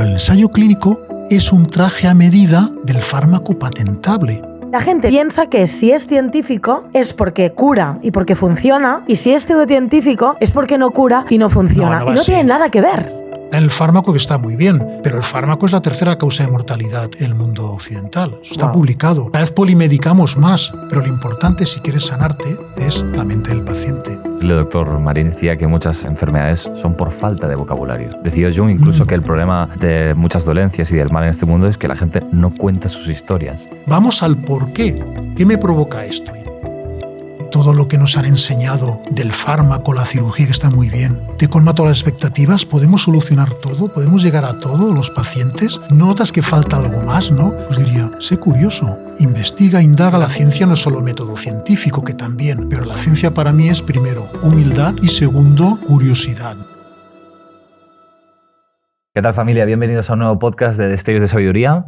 Pero el ensayo clínico es un traje a medida del fármaco patentable. La gente piensa que si es científico es porque cura y porque funciona, y si es pseudocientífico es porque no cura y no funciona. Y no tiene nada que ver. El fármaco, que está muy bien, pero el fármaco es la tercera causa de mortalidad en el mundo occidental. Eso está publicado. Cada vez polimedicamos más, pero lo importante, si quieres sanarte, es la mente del paciente. El doctor Marín decía que muchas enfermedades son por falta de vocabulario. Decía Jung incluso que el problema de muchas dolencias y del mal en este mundo es que la gente no cuenta sus historias. Vamos al por qué. ¿Qué me provoca esto? Todo lo que nos han enseñado del fármaco, la cirugía, que está muy bien, te colma todas las expectativas. ¿Podemos solucionar todo? ¿Podemos llegar a todo los pacientes? ¿No notas que falta algo más, no? Pues diría, sé curioso, investiga, indaga. La ciencia no es solo método científico, que también, pero la ciencia para mí es, primero, humildad y segundo, curiosidad. ¿Qué tal, familia? Bienvenidos a un nuevo podcast de Destellos de Sabiduría.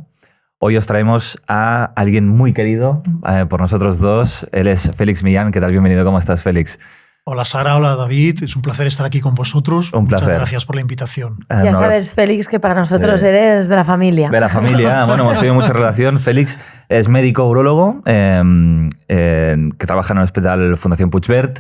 Hoy os traemos a alguien muy querido por nosotros dos. Él es Félix Millán. ¿Qué tal? Bienvenido. ¿Cómo estás, Félix? Hola, Sara. Hola, David. Es un placer estar aquí con vosotros. Un placer. Muchas gracias por la invitación. Ya sabes, Félix, que para nosotros eres de la familia. De la familia. Bueno, hemos tenido mucha relación. Félix es médico urólogo que trabaja en el Hospital Fundación Puigverd.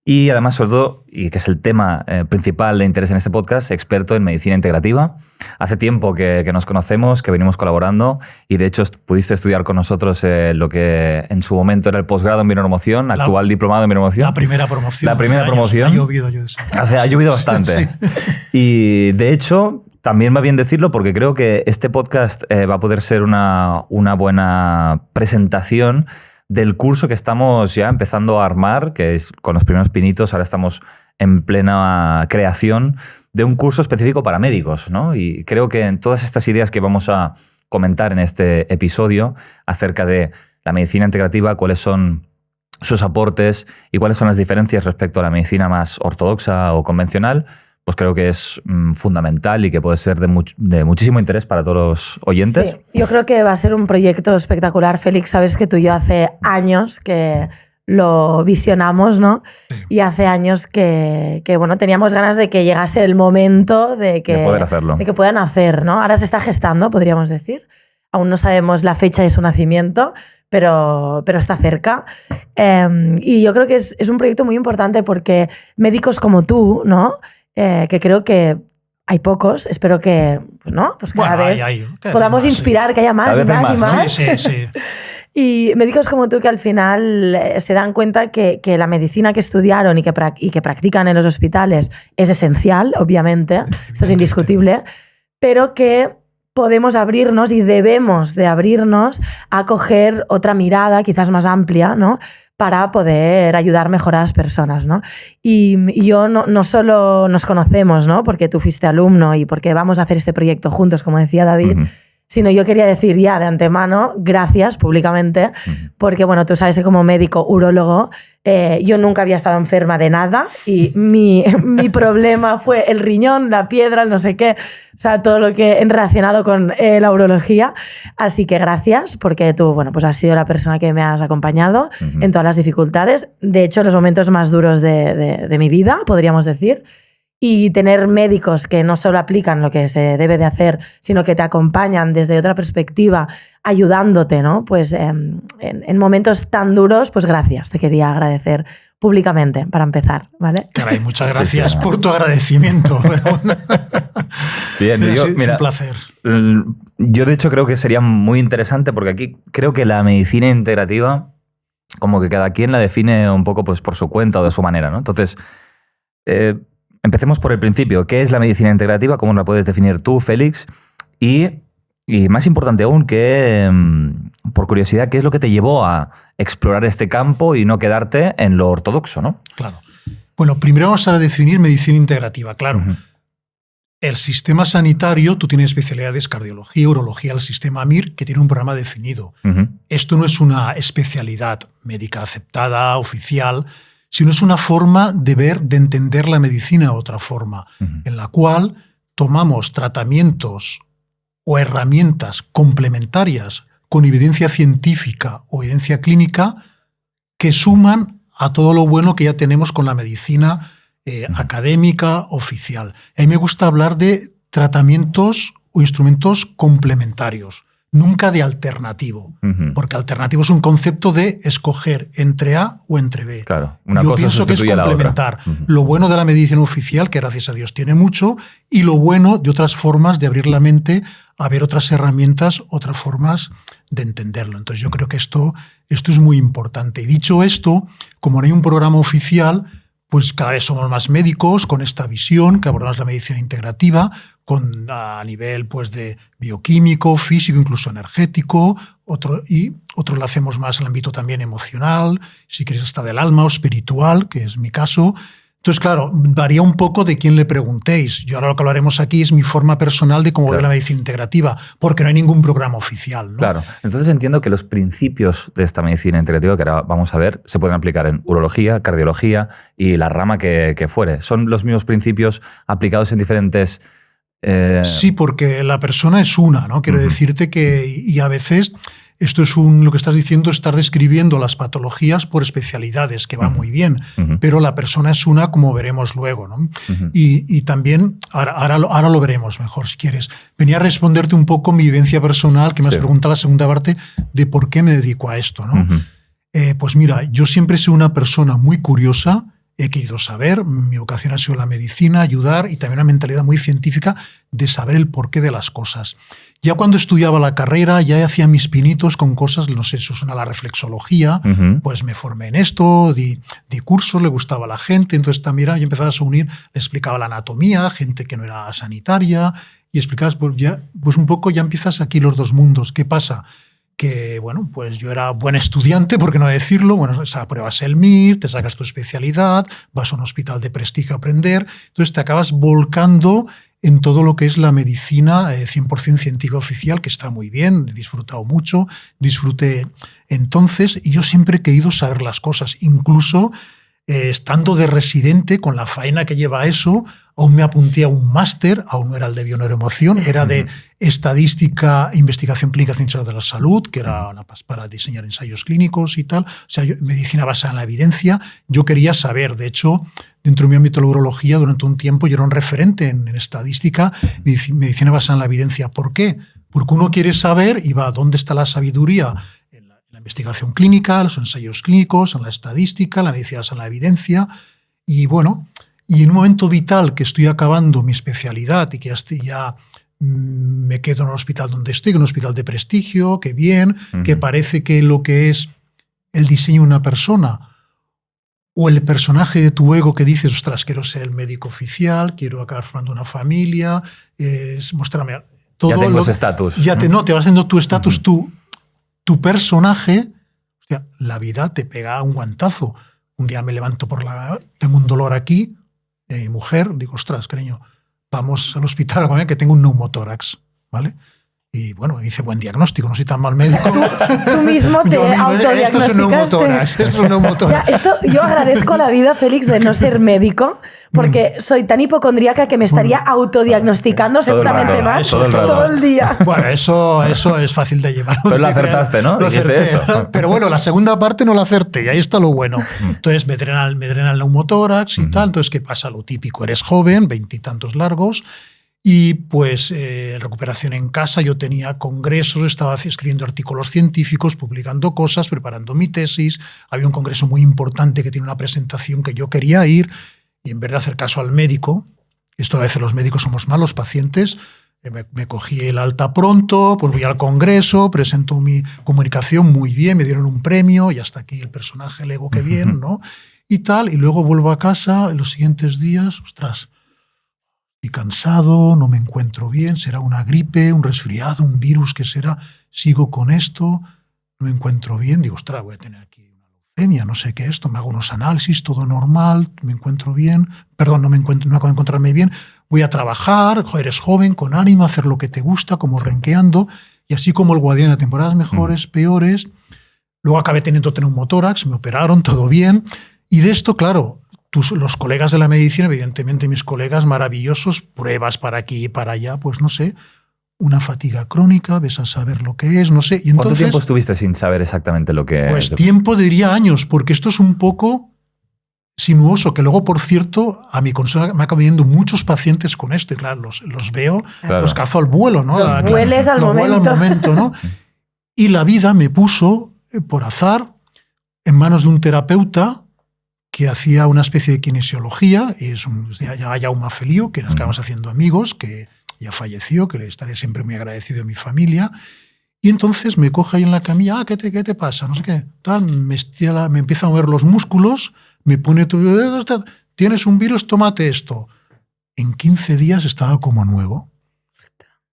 Y además, sobre todo, y que es el tema principal de interés en este podcast, experto en medicina integrativa. Hace tiempo que nos conocemos, que venimos colaborando, y de hecho pudiste estudiar con nosotros lo que en su momento era el posgrado en bioneuromoción, actual diplomado en bioneuromoción. La primera promoción. La primera promoción. Ha llovido yo de eso. Ha llovido bastante. Sí. Y de hecho, también va bien decirlo porque creo que este podcast va a poder ser una buena presentación del curso que estamos ya empezando a armar, que es con los primeros pinitos. Ahora estamos en plena creación de un curso específico para médicos, ¿no? Y creo que en todas estas ideas que vamos a comentar en este episodio acerca de la medicina integrativa, cuáles son sus aportes y cuáles son las diferencias respecto a la medicina más ortodoxa o convencional, pues creo que es fundamental y que puede ser de muchísimo interés para todos los oyentes. Sí, yo creo que va a ser un proyecto espectacular, Félix. Sabes que tú y yo hace años que lo visionamos, ¿no? Sí. Y hace años que bueno, teníamos ganas de que llegase el momento de poder hacerlo. De que puedan hacer, ¿no? Ahora se está gestando, podríamos decir. Aún no sabemos la fecha de su nacimiento, pero está cerca. Y yo creo que es un proyecto muy importante porque médicos como tú, ¿no? Que creo que hay pocos, espero que pues cada vez podamos inspirar, que haya más y más. Sí. Y médicos como tú que al final se dan cuenta que la medicina que estudiaron y que practican en los hospitales es esencial, obviamente, esto es indiscutible, pero que podemos abrirnos y debemos de abrirnos a coger otra mirada quizás más amplia, ¿no? Para poder ayudar mejor a las personas, ¿no? Y yo no solo nos conocemos, ¿no? Porque tú fuiste alumno y porque vamos a hacer este proyecto juntos, como decía David, sino yo quería decir ya de antemano, gracias públicamente, porque bueno, tú sabes que como médico urólogo yo nunca había estado enferma de nada y mi problema fue el riñón, la piedra, el no sé qué, o sea, todo lo que he relacionado con la urología. Así que gracias, porque tú, bueno, pues has sido la persona que me has acompañado en todas las dificultades, de hecho, en los momentos más duros de mi vida, podríamos decir. Y tener médicos que no solo aplican lo que se debe de hacer, sino que te acompañan desde otra perspectiva, ayudándote, ¿no? Pues en momentos tan duros, pues gracias. Te quería agradecer públicamente para empezar, ¿vale? Caray, muchas gracias por tu agradecimiento. Bien, mira, un placer. Yo de hecho creo que sería muy interesante porque aquí creo que la medicina integrativa, como que cada quien la define un poco pues por su cuenta o de su manera, ¿no? Entonces, empecemos por el principio. ¿Qué es la medicina integrativa? ¿Cómo la puedes definir tú, Félix? Y más importante aún, por curiosidad, ¿qué es lo que te llevó a explorar este campo y no quedarte en lo ortodoxo, ¿no? Claro. Bueno, primero vamos a definir medicina integrativa. Claro, el sistema sanitario, tú tienes especialidades cardiología, urología, el sistema AMIR, que tiene un programa definido. Esto no es una especialidad médica aceptada, oficial, sino es una forma de ver, de entender la medicina de otra forma, en la cual tomamos tratamientos o herramientas complementarias con evidencia científica o evidencia clínica que suman a todo lo bueno que ya tenemos con la medicina académica, oficial. A mí me gusta hablar de tratamientos o instrumentos complementarios, nunca de alternativo, porque alternativo es un concepto de escoger entre A o entre B. Claro, una Yo cosa pienso que es sustituye a la complementar otra. lo bueno de la medicina oficial, que gracias a Dios tiene mucho, y lo bueno de otras formas de abrir la mente a ver otras herramientas, otras formas de entenderlo. Entonces yo creo que esto es muy importante. Y dicho esto, como no hay un programa oficial, pues cada vez somos más médicos con esta visión que abordamos la medicina integrativa a nivel pues, de bioquímico, físico, incluso energético, otro lo hacemos más en el ámbito también emocional, si quieres hasta del alma o espiritual, que es mi caso. Entonces, claro, varía un poco de quién le preguntéis. Yo ahora lo que hablaremos aquí es mi forma personal de cómo veo la medicina integrativa, porque no hay ningún programa oficial, ¿no? Claro. Entonces entiendo que los principios de esta medicina integrativa que ahora vamos a ver se pueden aplicar en urología, cardiología y la rama que fuere. ¿Son los mismos principios aplicados en diferentes...? Sí, porque la persona es una, ¿no? Quiero decirte que, y a veces... Esto es lo que estás diciendo, estar describiendo las patologías por especialidades, que va muy bien, pero la persona es una, como veremos luego, ¿no? Y también, ahora lo veremos mejor, si quieres. Venía a responderte un poco mi vivencia personal, que me has preguntado la segunda parte, de por qué me dedico a esto, ¿no? Pues mira, yo siempre he sido una persona muy curiosa, he querido saber, mi vocación ha sido la medicina, ayudar, y también una mentalidad muy científica de saber el porqué de las cosas. Ya cuando estudiaba la carrera, ya hacía mis pinitos con cosas, no sé, eso suena a la reflexología, pues me formé en esto, di cursos, le gustaba a la gente, entonces también yo empezaba a unir, le explicaba la anatomía, gente que no era sanitaria, y explicabas, pues un poco ya empiezas aquí los dos mundos. ¿Qué pasa? Que, bueno, pues yo era buen estudiante, por qué no decirlo, bueno, apruebas el MIR, te sacas tu especialidad, vas a un hospital de prestigio a aprender, entonces te acabas volcando en todo lo que es la medicina 100% científica oficial, que está muy bien, he disfrutado mucho, disfruté entonces, y yo siempre he querido saber las cosas, incluso estando de residente, con la faena que lleva eso, aún me apunté a un máster, aún no era el de bioneuroemoción, era de estadística e investigación clínica ciencia de la salud, que era para diseñar ensayos clínicos y tal, o sea, medicina basada en la evidencia. Yo quería saber, de hecho, dentro de mi ámbito de la urología, durante un tiempo yo era un referente en estadística, medicina basada en la evidencia. ¿Por qué? Porque uno quiere saber y va, ¿dónde está la sabiduría? La investigación clínica, los ensayos clínicos, en la estadística, la medicina basada en la evidencia. Y bueno, y en un momento vital que estoy acabando mi especialidad y que ya me quedo en el hospital donde estoy, en un hospital de prestigio, que bien, que parece que lo que es el diseño de una persona o el personaje de tu ego que dices, ostras, quiero ser el médico oficial, quiero acabar formando una familia, mostrarme todo. Ya tengo ese estatus. No, te vas haciendo tu estatus, tu personaje. Hostia, la vida te pega un guantazo. Un día me levanto tengo un dolor aquí, mi mujer, digo, ostras, cariño, vamos al hospital que tengo un neumotórax, ¿vale? Y bueno, hice buen diagnóstico, no soy tan mal médico. Tú mismo te autodiagnosticaste. Esto es un neumotórax, es un neumotórax. Yo agradezco a la vida, Félix, de no ser médico, porque soy tan hipocondríaca que me estaría autodiagnosticando seguramente más todo el día. Bueno, eso es fácil de llevar. Pero lo acertaste, ¿no? Lo acerté. Pero bueno, la segunda parte no la acerté, y ahí está lo bueno. Entonces me drena el neumotórax y tal. Entonces, ¿qué pasa? Lo típico, eres joven, 20 y tantos largos, y pues recuperación en casa, yo tenía congresos, estaba escribiendo artículos científicos, publicando cosas, preparando mi tesis, había un congreso muy importante que tiene una presentación que yo quería ir, y en vez de hacer caso al médico, esto a veces los médicos somos malos pacientes, me cogí el alta pronto, pues voy al congreso, presento mi comunicación muy bien, me dieron un premio, y hasta aquí el personaje, el ego, que bien, ¿no? Y tal, y luego vuelvo a casa en los siguientes días, ostras, estoy cansado, no me encuentro bien, será una gripe, un resfriado, un virus, ¿qué será? Sigo con esto, no me encuentro bien, digo, ostras, voy a tener aquí una leucemia, no sé qué es esto, me hago unos análisis, todo normal, me encuentro bien, perdón, no acabo de encontrarme bien, voy a trabajar, eres joven, con ánimo, hacer lo que te gusta, como renqueando, y así como el guardián de temporadas mejores, peores, luego acabé teniendo neumotórax, me operaron, todo bien, y de esto, claro, los colegas de la medicina, evidentemente mis colegas maravillosos, pruebas para aquí y para allá, pues no sé, una fatiga crónica, ves a saber lo que es, no sé. Y entonces, ¿cuánto tiempo estuviste sin saber exactamente lo que es? Pues tiempo diría años, porque esto es un poco, sinuoso, que luego, por cierto, a mi consulta me acaban viendo muchos pacientes con esto, y claro, los veo, los cazo al vuelo, ¿no? Los vueles al momento, ¿no? Y la vida me puso, por azar, en manos de un terapeuta que hacía una especie de kinesiología, y es Jaume Feliu, que nos acabamos haciendo amigos, que ya falleció, que le estaré siempre muy agradecido a mi familia. Y entonces me coge ahí en la camilla, ¿qué te pasa? No sé qué. Tal, me empieza a mover los músculos, me pone, tienes un virus, tómate esto. En 15 días estaba como nuevo.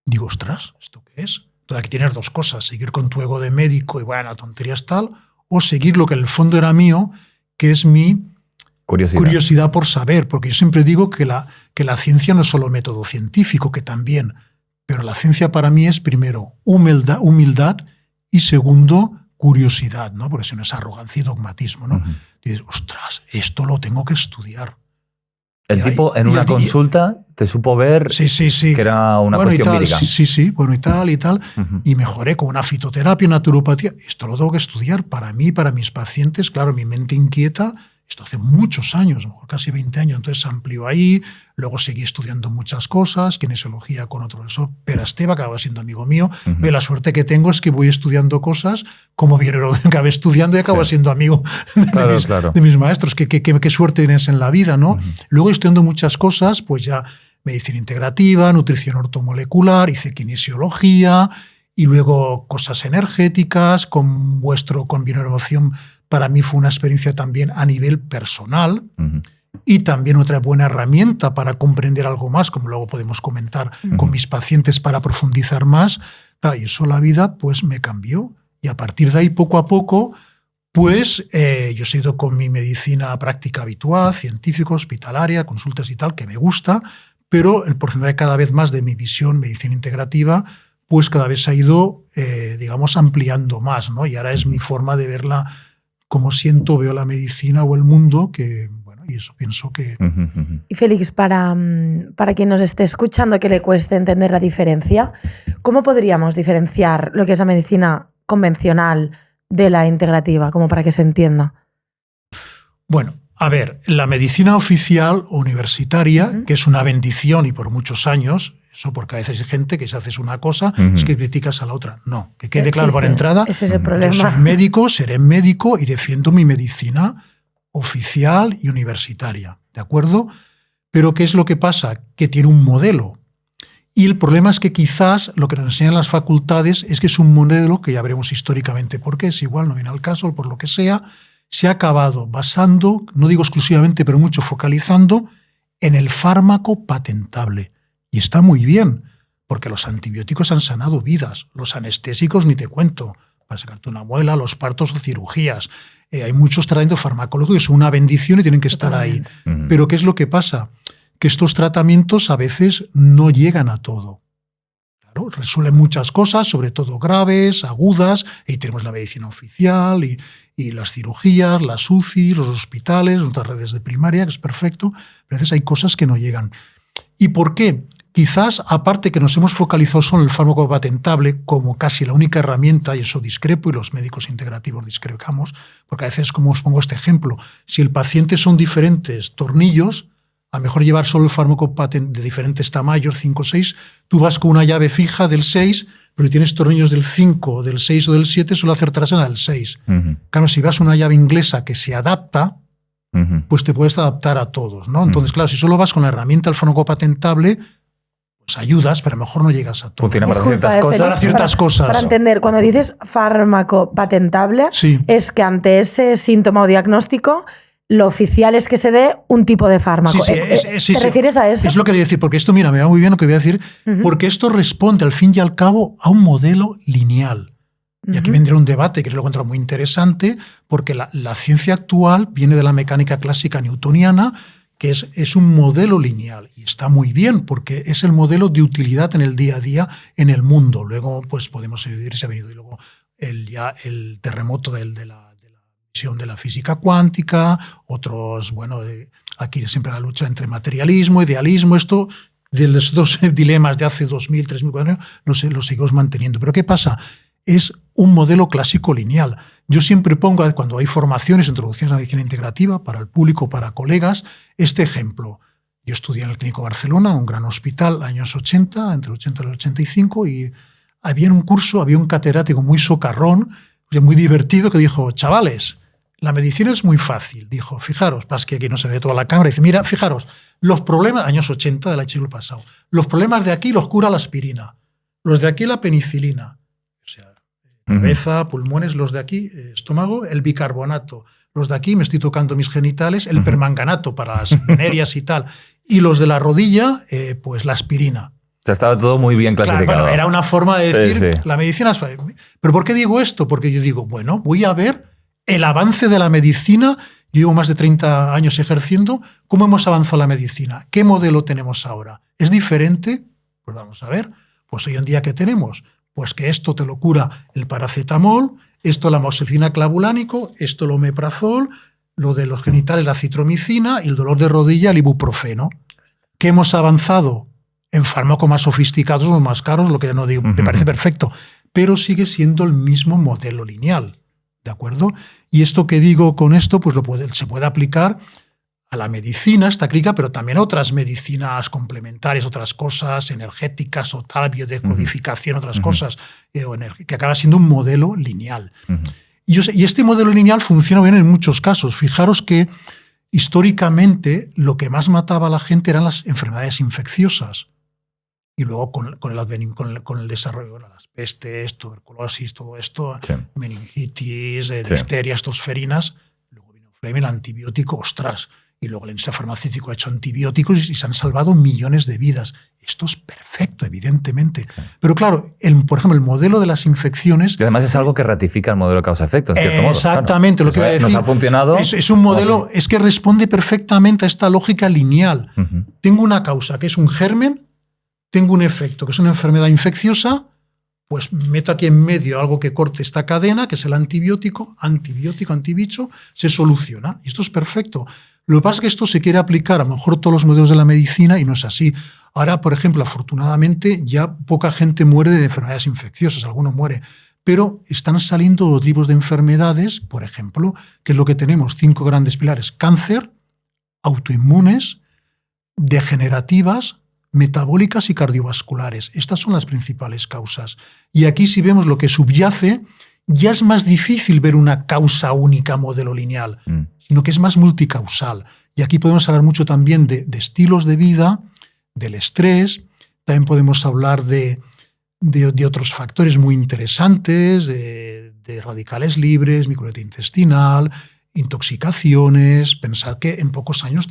Digo, ostras, ¿esto qué es? Entonces aquí tienes dos cosas, seguir con tu ego de médico y bueno, tonterías tal, o seguir lo que en el fondo era mío, que es mi curiosidad por saber, porque yo siempre digo que la ciencia no es solo método científico, que también, pero la ciencia para mí es primero humildad y segundo curiosidad, ¿no? Porque si no es arrogancia y dogmatismo, ¿no? Dices, ostras, esto lo tengo que estudiar. El tipo en una consulta te supo ver que era una cuestión vírica. Sí, bueno, y tal. Y mejoré con una fitoterapia, naturopatía. Esto lo tengo que estudiar para mí, para mis pacientes. Claro, mi mente inquieta. Esto hace muchos años, casi 20 años. Entonces se amplió ahí. Luego seguí estudiando muchas cosas. Kinesiología con otro profesor, Pere Esteve, acaba siendo amigo mío. La suerte que tengo es que voy estudiando cosas como Viero, acabé estudiando y acabo siendo amigo de mis maestros. Qué suerte tienes en la vida, ¿no? Luego estudiando muchas cosas, pues ya medicina integrativa, nutrición ortomolecular, hice kinesiología y luego cosas energéticas, con bioemoción. Para mí fue una experiencia también a nivel personal y también otra buena herramienta para comprender algo más, como luego podemos comentar con mis pacientes para profundizar más. Claro, y eso la vida pues me cambió. Y a partir de ahí, poco a poco, pues yo he seguido con mi medicina práctica habitual, científica, hospitalaria, consultas y tal, que me gusta, pero el porcentaje cada vez más de mi visión, medicina integrativa, pues cada vez se ha ido, digamos, ampliando más, ¿no? Y ahora es mi forma de verla, como veo la medicina o el mundo, que, bueno, y eso pienso que... Y Félix, para quien nos esté escuchando que le cueste entender la diferencia, ¿cómo podríamos diferenciar lo que es la medicina convencional de la integrativa, como para que se entienda? Bueno, a ver, la medicina oficial o universitaria, que es una bendición y por muchos años... Eso porque a veces hay gente que si haces una cosa es que criticas a la otra. No, que quede claro por entrada. Ese es el problema. Yo soy médico, seré médico y defiendo mi medicina oficial y universitaria, ¿de acuerdo? Pero ¿qué es lo que pasa? Que tiene un modelo. Y el problema es que quizás lo que nos enseñan las facultades es que es un modelo que ya veremos históricamente por qué, es igual, no viene al caso, por lo que sea, se ha acabado basando, no digo exclusivamente, pero mucho focalizando en el fármaco patentable. Y está muy bien, porque los antibióticos han sanado vidas, los anestésicos ni te cuento, para sacarte una muela, los partos o cirugías. Hay muchos tratamientos farmacológicos, son una bendición y tienen que estar ahí. Pero ¿qué es lo que pasa? Que estos tratamientos a veces no llegan a todo. Claro, resuelven muchas cosas, sobre todo graves, agudas, ahí tenemos la medicina oficial y las cirugías, las UCI, los hospitales, nuestras redes de primaria, que es perfecto, pero a veces hay cosas que no llegan. ¿Y por qué? Quizás, aparte que nos hemos focalizado solo en el fármaco patentable como casi la única herramienta, y eso discrepo, y los médicos integrativos discrepamos, porque a veces, como os pongo este ejemplo, si el paciente son diferentes tornillos, a lo mejor llevar solo el fármaco patente de diferentes tamaños, 5 o 6, tú vas con una llave fija del 6, pero si tienes tornillos del 5, del 6 o del 7, solo acertarás en la del 6. Claro, si vas una llave inglesa que se adapta, pues te puedes adaptar a todos, ¿no? Entonces, claro, si solo vas con la herramienta del fármaco patentable, pues ayudas, pero a lo mejor no llegas a todo. Funciona para ciertas cosas. Para ciertas cosas. Para entender, cuando dices fármaco patentable, es que ante ese síntoma o diagnóstico, lo oficial es que se dé un tipo de fármaco. ¿Te refieres a eso? Es lo que quería decir, porque esto, mira, me va muy bien lo que voy a decir, porque esto responde al fin y al cabo a un modelo lineal. Y aquí vendrá un debate que lo encuentro muy interesante, porque la ciencia actual viene de la mecánica clásica newtoniana, que es un modelo lineal. Y está muy bien, porque es el modelo de utilidad en el día a día en el mundo. Luego, pues podemos dividir, se ha venido y luego el terremoto de la visión de la física cuántica, otros, bueno, aquí siempre la lucha entre materialismo, idealismo, esto de los dos dilemas de hace 2000, 3000 años los seguimos manteniendo. Pero ¿qué pasa? Es un modelo clásico lineal. Yo siempre pongo, cuando hay formaciones, introducciones a la medicina integrativa, para el público, para colegas, este ejemplo. Yo estudié en el Clínico Barcelona, un gran hospital, años 80, entre el 80 y el 85, y había un catedrático muy socarrón, muy divertido, que dijo, chavales, la medicina es muy fácil. Dijo, fijaros, pasa que aquí no se ve toda la cámara, dice, mira, fijaros, los problemas, años 80 del siglo pasado, los problemas de aquí los cura la aspirina, los de aquí la penicilina, o sea, cabeza, pulmones, los de aquí, estómago, el bicarbonato, los de aquí me estoy tocando mis genitales, el permanganato para las venerias y tal, y los de la rodilla, pues la aspirina. O sea, estaba todo muy bien clasificado. Claro, bueno, era una forma de decir, sí. La medicina es fácil. ¿Pero por qué digo esto? Porque yo digo, bueno, voy a ver el avance de la medicina. Yo llevo más de 30 años ejerciendo. ¿Cómo hemos avanzado la medicina? ¿Qué modelo tenemos ahora? ¿Es diferente? Pues vamos a ver. Pues hoy en día, ¿qué tenemos? Pues que esto te lo cura el paracetamol, esto la amoxicilina clavulánico, esto el omeprazol, lo de los genitales la citromicina y el dolor de rodilla el ibuprofeno. ¿Qué hemos avanzado? En fármacos más sofisticados o más caros, lo que ya no digo, me parece perfecto, pero sigue siendo el mismo modelo lineal, ¿de acuerdo? Y esto que digo con esto, pues se puede aplicar a la medicina, esta clínica, pero también a otras medicinas complementarias, otras cosas energéticas o tal, biodecodificación, otras cosas, que acaba siendo un modelo lineal. Y este modelo lineal funciona bien en muchos casos. Fijaros que históricamente lo que más mataba a la gente eran las enfermedades infecciosas. Y luego con el desarrollo de las pestes, tuberculosis, todo esto, sí. Meningitis, difterias, tosferinas, luego vino el antibiótico, ostras, y luego el industria farmacéutico ha hecho antibióticos y se han salvado millones de vidas. Esto es perfecto, evidentemente. Sí. Pero claro, por ejemplo, el modelo de las infecciones... Que además es algo que ratifica el modelo de causa-efecto, en cierto modo. Exactamente, claro. Lo que voy a decir. Nos ha funcionado... Es un modelo, es que responde perfectamente a esta lógica lineal. Tengo una causa, que es un germen, tengo un efecto, que es una enfermedad infecciosa, pues meto aquí en medio algo que corte esta cadena, que es el antibiótico, antibicho, se soluciona. Y esto es perfecto. Lo que pasa es que esto se quiere aplicar a lo mejor todos los modelos de la medicina y no es así. Ahora, por ejemplo, afortunadamente ya poca gente muere de enfermedades infecciosas, alguno muere, pero están saliendo otros tipos de enfermedades, por ejemplo, que es lo que tenemos, 5 grandes pilares: cáncer, autoinmunes, degenerativas, metabólicas y cardiovasculares. Estas son las principales causas. Y aquí, si vemos lo que subyace, ya es más difícil ver una causa única, modelo lineal, sino que es más multicausal. Y aquí podemos hablar mucho también de estilos de vida, del estrés, también podemos hablar de otros factores muy interesantes, de radicales libres, microbiota intestinal, intoxicaciones. Pensad que en pocos años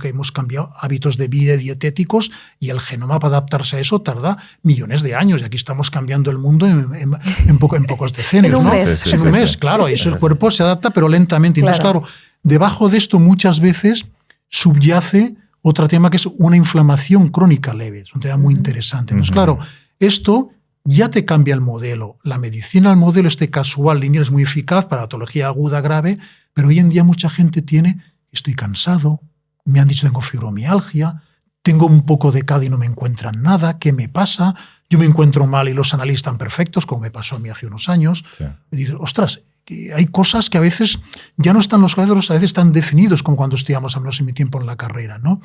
hemos cambiado hábitos de vida dietéticos y el genoma para adaptarse a eso tarda millones de años. Y aquí estamos cambiando el mundo en pocos decenios. En un ¿no? mes. En un mes, claro. Y eso el cuerpo se adapta, pero lentamente. Entonces, claro, debajo de esto muchas veces subyace otro tema que es una inflamación crónica leve. Es un tema muy interesante. Entonces, claro, esto ya te cambia el modelo. La medicina, el modelo casual, lineal, es muy eficaz para patología aguda, grave, pero hoy en día mucha gente estoy cansado, me han dicho que tengo fibromialgia, tengo un poco de cada y no me encuentran nada, ¿qué me pasa? Yo me encuentro mal y los análisis están perfectos, como me pasó a mí hace unos años. Sí. Y dices, ostras, que hay cosas que a veces ya no están los cuadros, a veces están definidos, como cuando estudiamos, al menos en mi tiempo en la carrera, ¿no?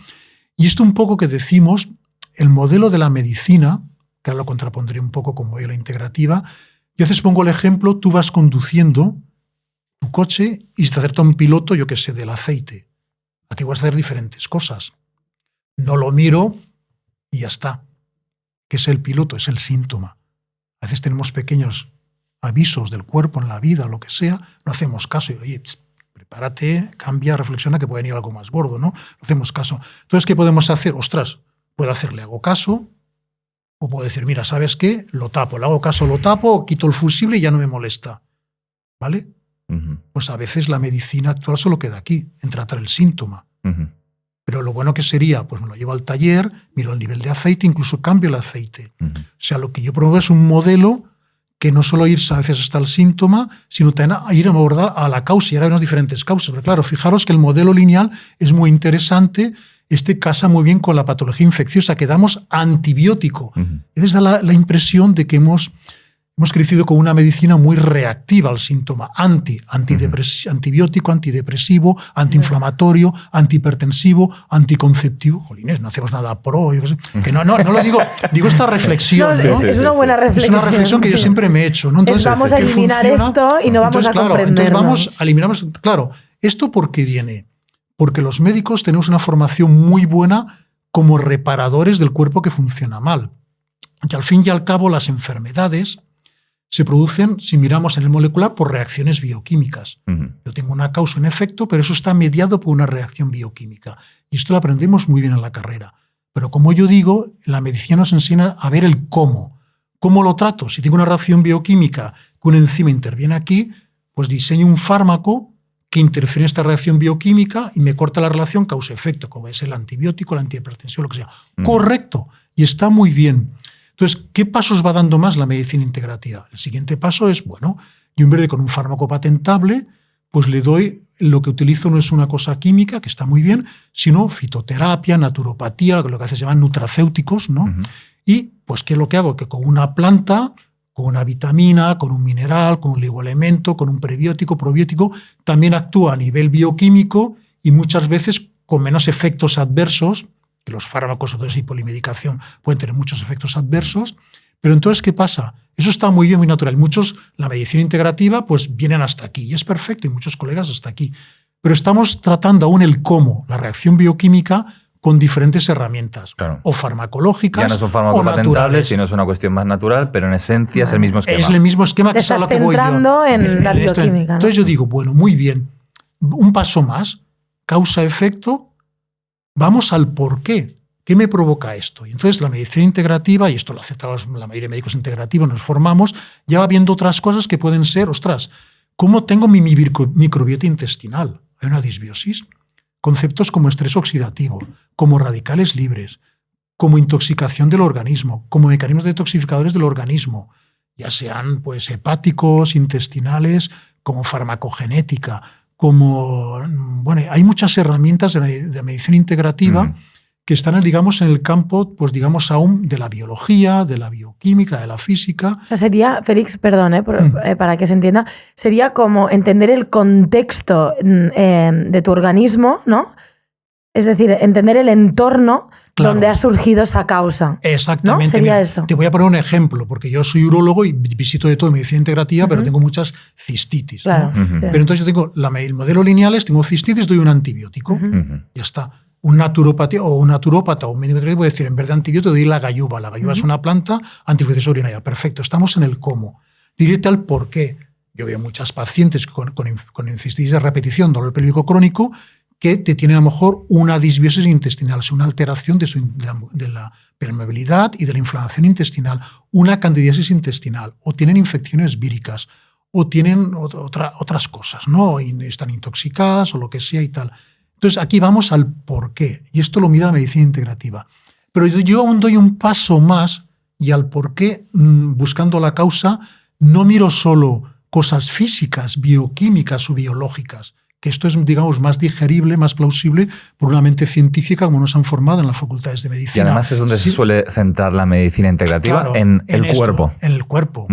Y esto un poco que decimos, el modelo de la medicina, que ahora lo contrapondré un poco como modelo integrativa, yo a veces pongo el ejemplo, tú vas conduciendo tu coche y se te acerca un piloto, yo qué sé, del aceite. Aquí vas a hacer diferentes cosas. No lo miro y ya está. ¿Qué es el piloto? Es el síntoma. A veces tenemos pequeños avisos del cuerpo en la vida, o lo que sea, no hacemos caso. Y, oye, prepárate, cambia, reflexiona, que puede venir algo más gordo, ¿no? No hacemos caso. Entonces, ¿qué podemos hacer? Ostras, puedo hacerle, hago caso, o puedo decir, mira, ¿sabes qué? Lo tapo, le hago caso, lo tapo, quito el fusible y ya no me molesta. ¿Vale? Pues a veces la medicina actual solo queda aquí, en tratar el síntoma. Pero lo bueno que sería, pues me lo llevo al taller, miro el nivel de aceite, incluso cambio el aceite. O sea, lo que yo promuevo es un modelo que no solo irse a veces hasta el síntoma, sino también a ir a abordar a la causa. Y ahora hay unas diferentes causas. Pero claro, fijaros que el modelo lineal es muy interesante. Casa muy bien con la patología infecciosa, que damos antibiótico. Esa da la impresión de que hemos hemos crecido con una medicina muy reactiva al síntoma, antibiótico, antidepresivo, antiinflamatorio, antihipertensivo, anticonceptivo. Jolines, no hacemos nada pro, yo qué sé. Que no lo digo esta reflexión. No, es una buena reflexión. Es una reflexión que yo siempre me he hecho, ¿no? Entonces, vamos a eliminar esto y no vamos a comprenderlo. Entonces eliminamos, claro, ¿esto por qué viene? Porque los médicos tenemos una formación muy buena como reparadores del cuerpo que funciona mal. Que al fin y al cabo las enfermedades se producen, si miramos en el molecular, por reacciones bioquímicas. Yo tengo una causa y un efecto, pero eso está mediado por una reacción bioquímica. Y esto lo aprendemos muy bien en la carrera. Pero como yo digo, la medicina nos enseña a ver el cómo. ¿Cómo lo trato? Si tengo una reacción bioquímica que una enzima interviene aquí, pues diseño un fármaco que interfiere en esta reacción bioquímica y me corta la relación causa-efecto, como es el antibiótico, el antihipertensivo, lo que sea. Correcto. Y está muy bien. Entonces, ¿qué pasos va dando más la medicina integrativa? El siguiente paso es, bueno, yo en vez de con un fármaco patentable, pues le doy, lo que utilizo no es una cosa química, que está muy bien, sino fitoterapia, naturopatía, lo que a veces se llaman nutracéuticos, ¿no? Y, pues, ¿qué es lo que hago? Que con una planta, con una vitamina, con un mineral, con un oligoelemento, con un prebiótico, probiótico, también actúa a nivel bioquímico y muchas veces con menos efectos adversos, que los fármacos o de polimedicación pueden tener muchos efectos adversos, pero entonces, ¿qué pasa? Eso está muy bien, muy natural. Muchos, la medicina integrativa, pues vienen hasta aquí, y es perfecto, y muchos colegas hasta aquí. Pero estamos tratando aún el cómo, la reacción bioquímica, con diferentes herramientas, claro, o farmacológicas. Ya no es un fármaco patentable, sino es una cuestión más natural, pero en esencia es el mismo esquema. Es el mismo esquema que es a lo que voy yo. Centrando en la bioquímica. Entonces yo digo, bueno, muy bien, un paso más, causa-efecto, vamos al por qué. ¿Qué me provoca esto? Y entonces la medicina integrativa, y esto lo aceptamos la mayoría de médicos integrativos, nos formamos, ya va viendo otras cosas que pueden ser, ostras, ¿cómo tengo mi microbiota intestinal? Hay una disbiosis. Conceptos como estrés oxidativo, como radicales libres, como intoxicación del organismo, como mecanismos detoxificadores del organismo, ya sean pues hepáticos, intestinales, como farmacogenética, como... Bueno, hay muchas herramientas de medicina integrativa que están, digamos, en el campo, pues digamos, aún de la biología, de la bioquímica, de la física. O sea, sería, Félix, perdón, para que se entienda, sería como entender el contexto de tu organismo, ¿no? Es decir, entender el entorno, claro, donde ha surgido esa causa. Exactamente. ¿No? Sería eso. Te voy a poner un ejemplo, porque yo soy urólogo y visito de todo medicina integrativa, pero tengo muchas cistitis. Claro, ¿no? Sí. Pero entonces yo tengo el modelo lineal es, tengo cistitis, doy un antibiótico. Ya está. Un naturopata o un médico integrativo puede decir, en vez de antibiótico doy la gayuba. La gayuba es una planta antiinfecciosa urinaria. Perfecto, estamos en el cómo. Diríte al por qué. Yo veo muchas pacientes con cistitis de repetición, dolor pélvico crónico, que te tienen a lo mejor una disbiosis intestinal, o sea, una alteración de la permeabilidad y de la inflamación intestinal, una candidiasis intestinal, o tienen infecciones víricas, o tienen otras cosas, ¿no? Y están intoxicadas o lo que sea y tal. Entonces, aquí vamos al por qué, y esto lo mira la medicina integrativa. Pero yo aún doy un paso más, y al por qué, buscando la causa, no miro solo cosas físicas, bioquímicas o biológicas, que esto es, digamos, más digerible, más plausible por una mente científica como nos han formado en las facultades de medicina. Y además es donde se suele centrar la medicina integrativa, claro, en el cuerpo. En el cuerpo.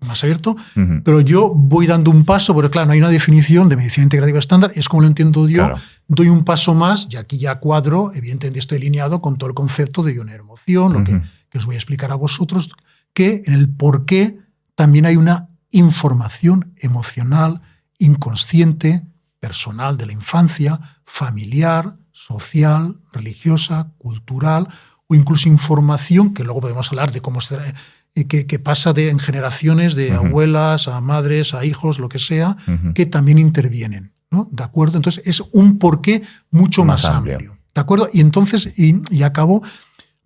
Más abierto, pero yo voy dando un paso, porque claro, no hay una definición de medicina integrativa estándar, es como lo entiendo yo, claro, doy un paso más, y aquí ya cuadro, evidentemente estoy alineado con todo el concepto de bioenermoción, lo que os voy a explicar a vosotros, que en el por qué también hay una información emocional, inconsciente, personal de la infancia, familiar, social, religiosa, cultural, o incluso información, que luego podemos hablar de cómo que pasa en generaciones de abuelas a madres, a hijos, lo que sea, que también intervienen, ¿no? ¿De acuerdo? Entonces es un porqué mucho más amplio. ¿De acuerdo? Y entonces, y acabo,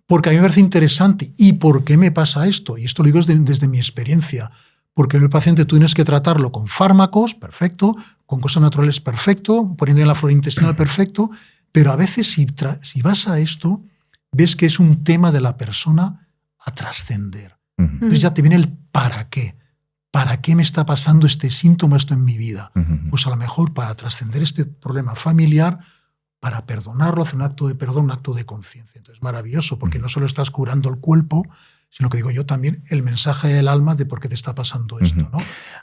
porque a mí me parece interesante. ¿Y por qué me pasa esto? Y esto lo digo desde mi experiencia. Porque el paciente tú tienes que tratarlo con fármacos, perfecto, con cosas naturales, perfecto, poniendo en la flora intestinal, perfecto, pero a veces si vas a esto, ves que es un tema de la persona a trascender. Entonces ya te viene el para qué. ¿Para qué me está pasando este síntoma, esto en mi vida? Pues a lo mejor para trascender este problema familiar, para perdonarlo, hacer un acto de perdón, un acto de conciencia. Entonces es maravilloso, porque no solo estás curando el cuerpo, sino que digo yo también el mensaje del alma de por qué te está pasando esto, ¿no?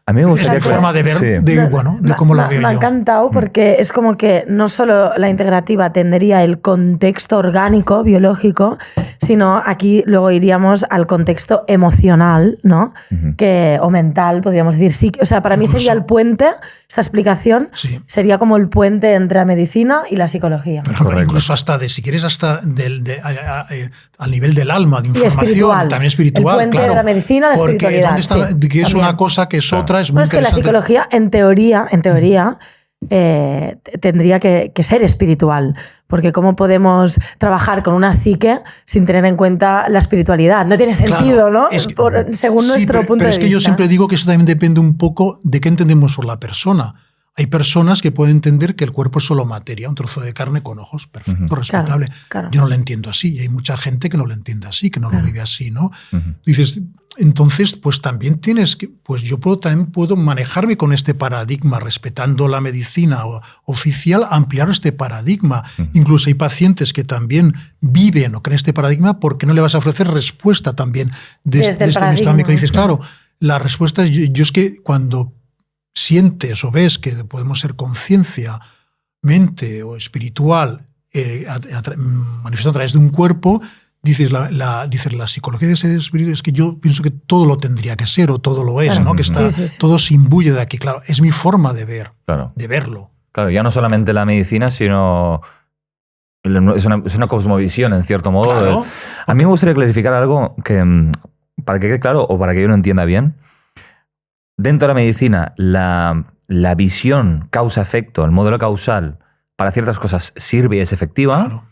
A mí me gustaría... Es mi forma de ver, Sí. de cómo lo veo yo. Me ha encantado porque es como que no solo la integrativa tendría el contexto orgánico, biológico, sino aquí luego iríamos al contexto emocional, ¿no? O mental, podríamos decir. Sí, o sea, para mí sería el puente, esta explicación, sería como el puente entre la medicina y la psicología. Por ejemplo, incluso si quieres, hasta al nivel del alma, de información, también espiritual. El puente claro, de la medicina a la espiritualidad. Que es una cosa, que es otra, es muy interesante. Es que la psicología, en teoría, tendría que ser espiritual, porque ¿cómo podemos trabajar con una psique sin tener en cuenta la espiritualidad? No tiene sentido, ¿no? Según nuestro punto de vista. Pero es que yo siempre digo que eso también depende un poco de qué entendemos por la persona. Hay personas que pueden entender que el cuerpo es solo materia, un trozo de carne con ojos, perfecto, respetable. Claro. Yo no lo entiendo así, y hay mucha gente que no lo entiende así, que no lo vive así, ¿no? Dices, entonces, pues también tienes que, pues yo también puedo manejarme con este paradigma, respetando la medicina oficial, ampliar este paradigma. Incluso hay pacientes que también viven o creen este paradigma porque no le vas a ofrecer respuesta también desde este ámbito. Dices, claro, la respuesta, yo es que cuando sientes o ves que podemos ser conciencia, mente o espiritual manifestado a través de un cuerpo, dices la psicología de ser espiritual es que yo pienso que todo lo tendría que ser o todo lo es, claro, ¿no? Que está, todo se imbuye de aquí. Claro, es mi forma de ver, de verlo. Claro, ya no solamente la medicina, sino es una cosmovisión, en cierto modo. Claro. A mí me gustaría clarificar algo que, para que quede claro o para que yo lo entienda bien. Dentro de la medicina, la visión causa-efecto, el modelo causal, para ciertas cosas sirve y es efectiva. Claro.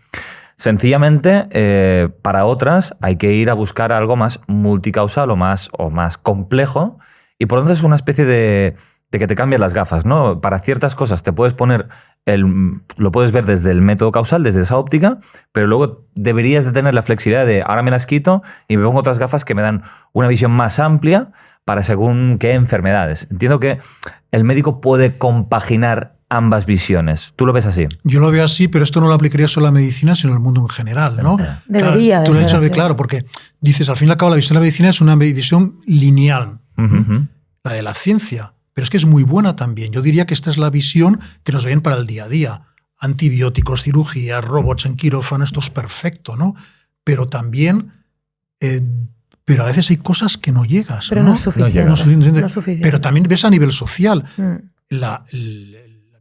Sencillamente, para otras hay que ir a buscar algo más multicausal o más complejo, y por lo tanto es una especie de que te cambias las gafas, ¿no? Para ciertas cosas te puedes poner lo puedes ver desde el método causal, desde esa óptica, pero luego deberías de tener la flexibilidad de ahora me las quito y me pongo otras gafas que me dan una visión más amplia para según qué enfermedades. Entiendo que el médico puede compaginar ambas visiones. ¿Tú lo ves así? Yo lo veo así, pero esto no lo aplicaría solo a la medicina, sino al mundo en general, ¿no? Debería tú lo has dicho claro, porque dices, al fin y al cabo, la visión de la medicina es una visión lineal, la de la ciencia, pero es que es muy buena también. Yo diría que esta es la visión que nos viene para el día a día. Antibióticos, cirugías, robots en quirófano, esto es perfecto, ¿no? Pero también... pero a veces hay cosas que no llegas. Pero no es suficiente. No es suficiente. Pero también ves a nivel social. La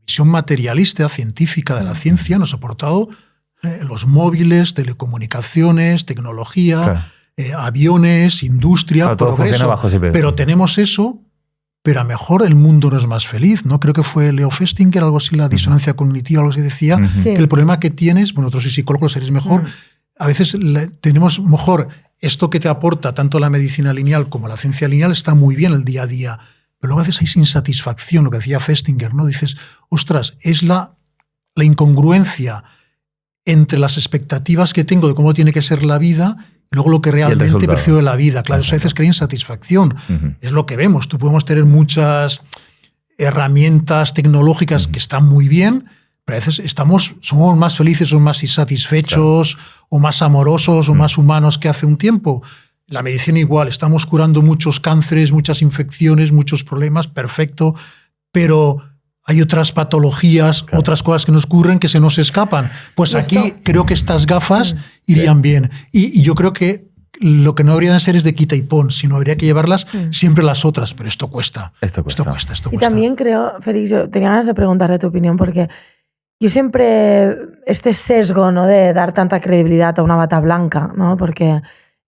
visión materialista, científica de la ciencia nos ha aportado los móviles, telecomunicaciones, tecnología, aviones, industria, progreso. Pero tenemos eso, pero a lo mejor el mundo no es más feliz, ¿no? Creo que fue Leo Festinger, algo así, la disonancia cognitiva, algo así decía, que el problema que tienes, bueno, otros psicólogos seréis mejor, a veces tenemos mejor esto que te aporta tanto la medicina lineal como la ciencia lineal está muy bien el día a día, pero luego a veces hay insatisfacción, lo que decía Festinger, ¿no? Dices, ostras, es la incongruencia entre las expectativas que tengo de cómo tiene que ser la vida y luego lo que realmente percibo de la vida. Claro, eso a veces crea insatisfacción. Es lo que vemos. Tú podemos tener muchas herramientas tecnológicas que están muy bien, pero a veces somos más felices o más insatisfechos o más amorosos o más humanos que hace un tiempo. La medicina igual, estamos curando muchos cánceres, muchas infecciones, muchos problemas, perfecto, pero hay otras patologías, otras cosas que nos ocurren que se nos escapan. Pues aquí creo que estas gafas irían bien. Y yo creo que lo que no habría de ser es de quita y pon, sino habría que llevarlas siempre las otras, pero esto cuesta. Esto cuesta. Y también creo, Félix, yo tenía ganas de preguntarte tu opinión, porque yo siempre, este sesgo, ¿no?, de dar tanta credibilidad a una bata blanca, ¿no? Porque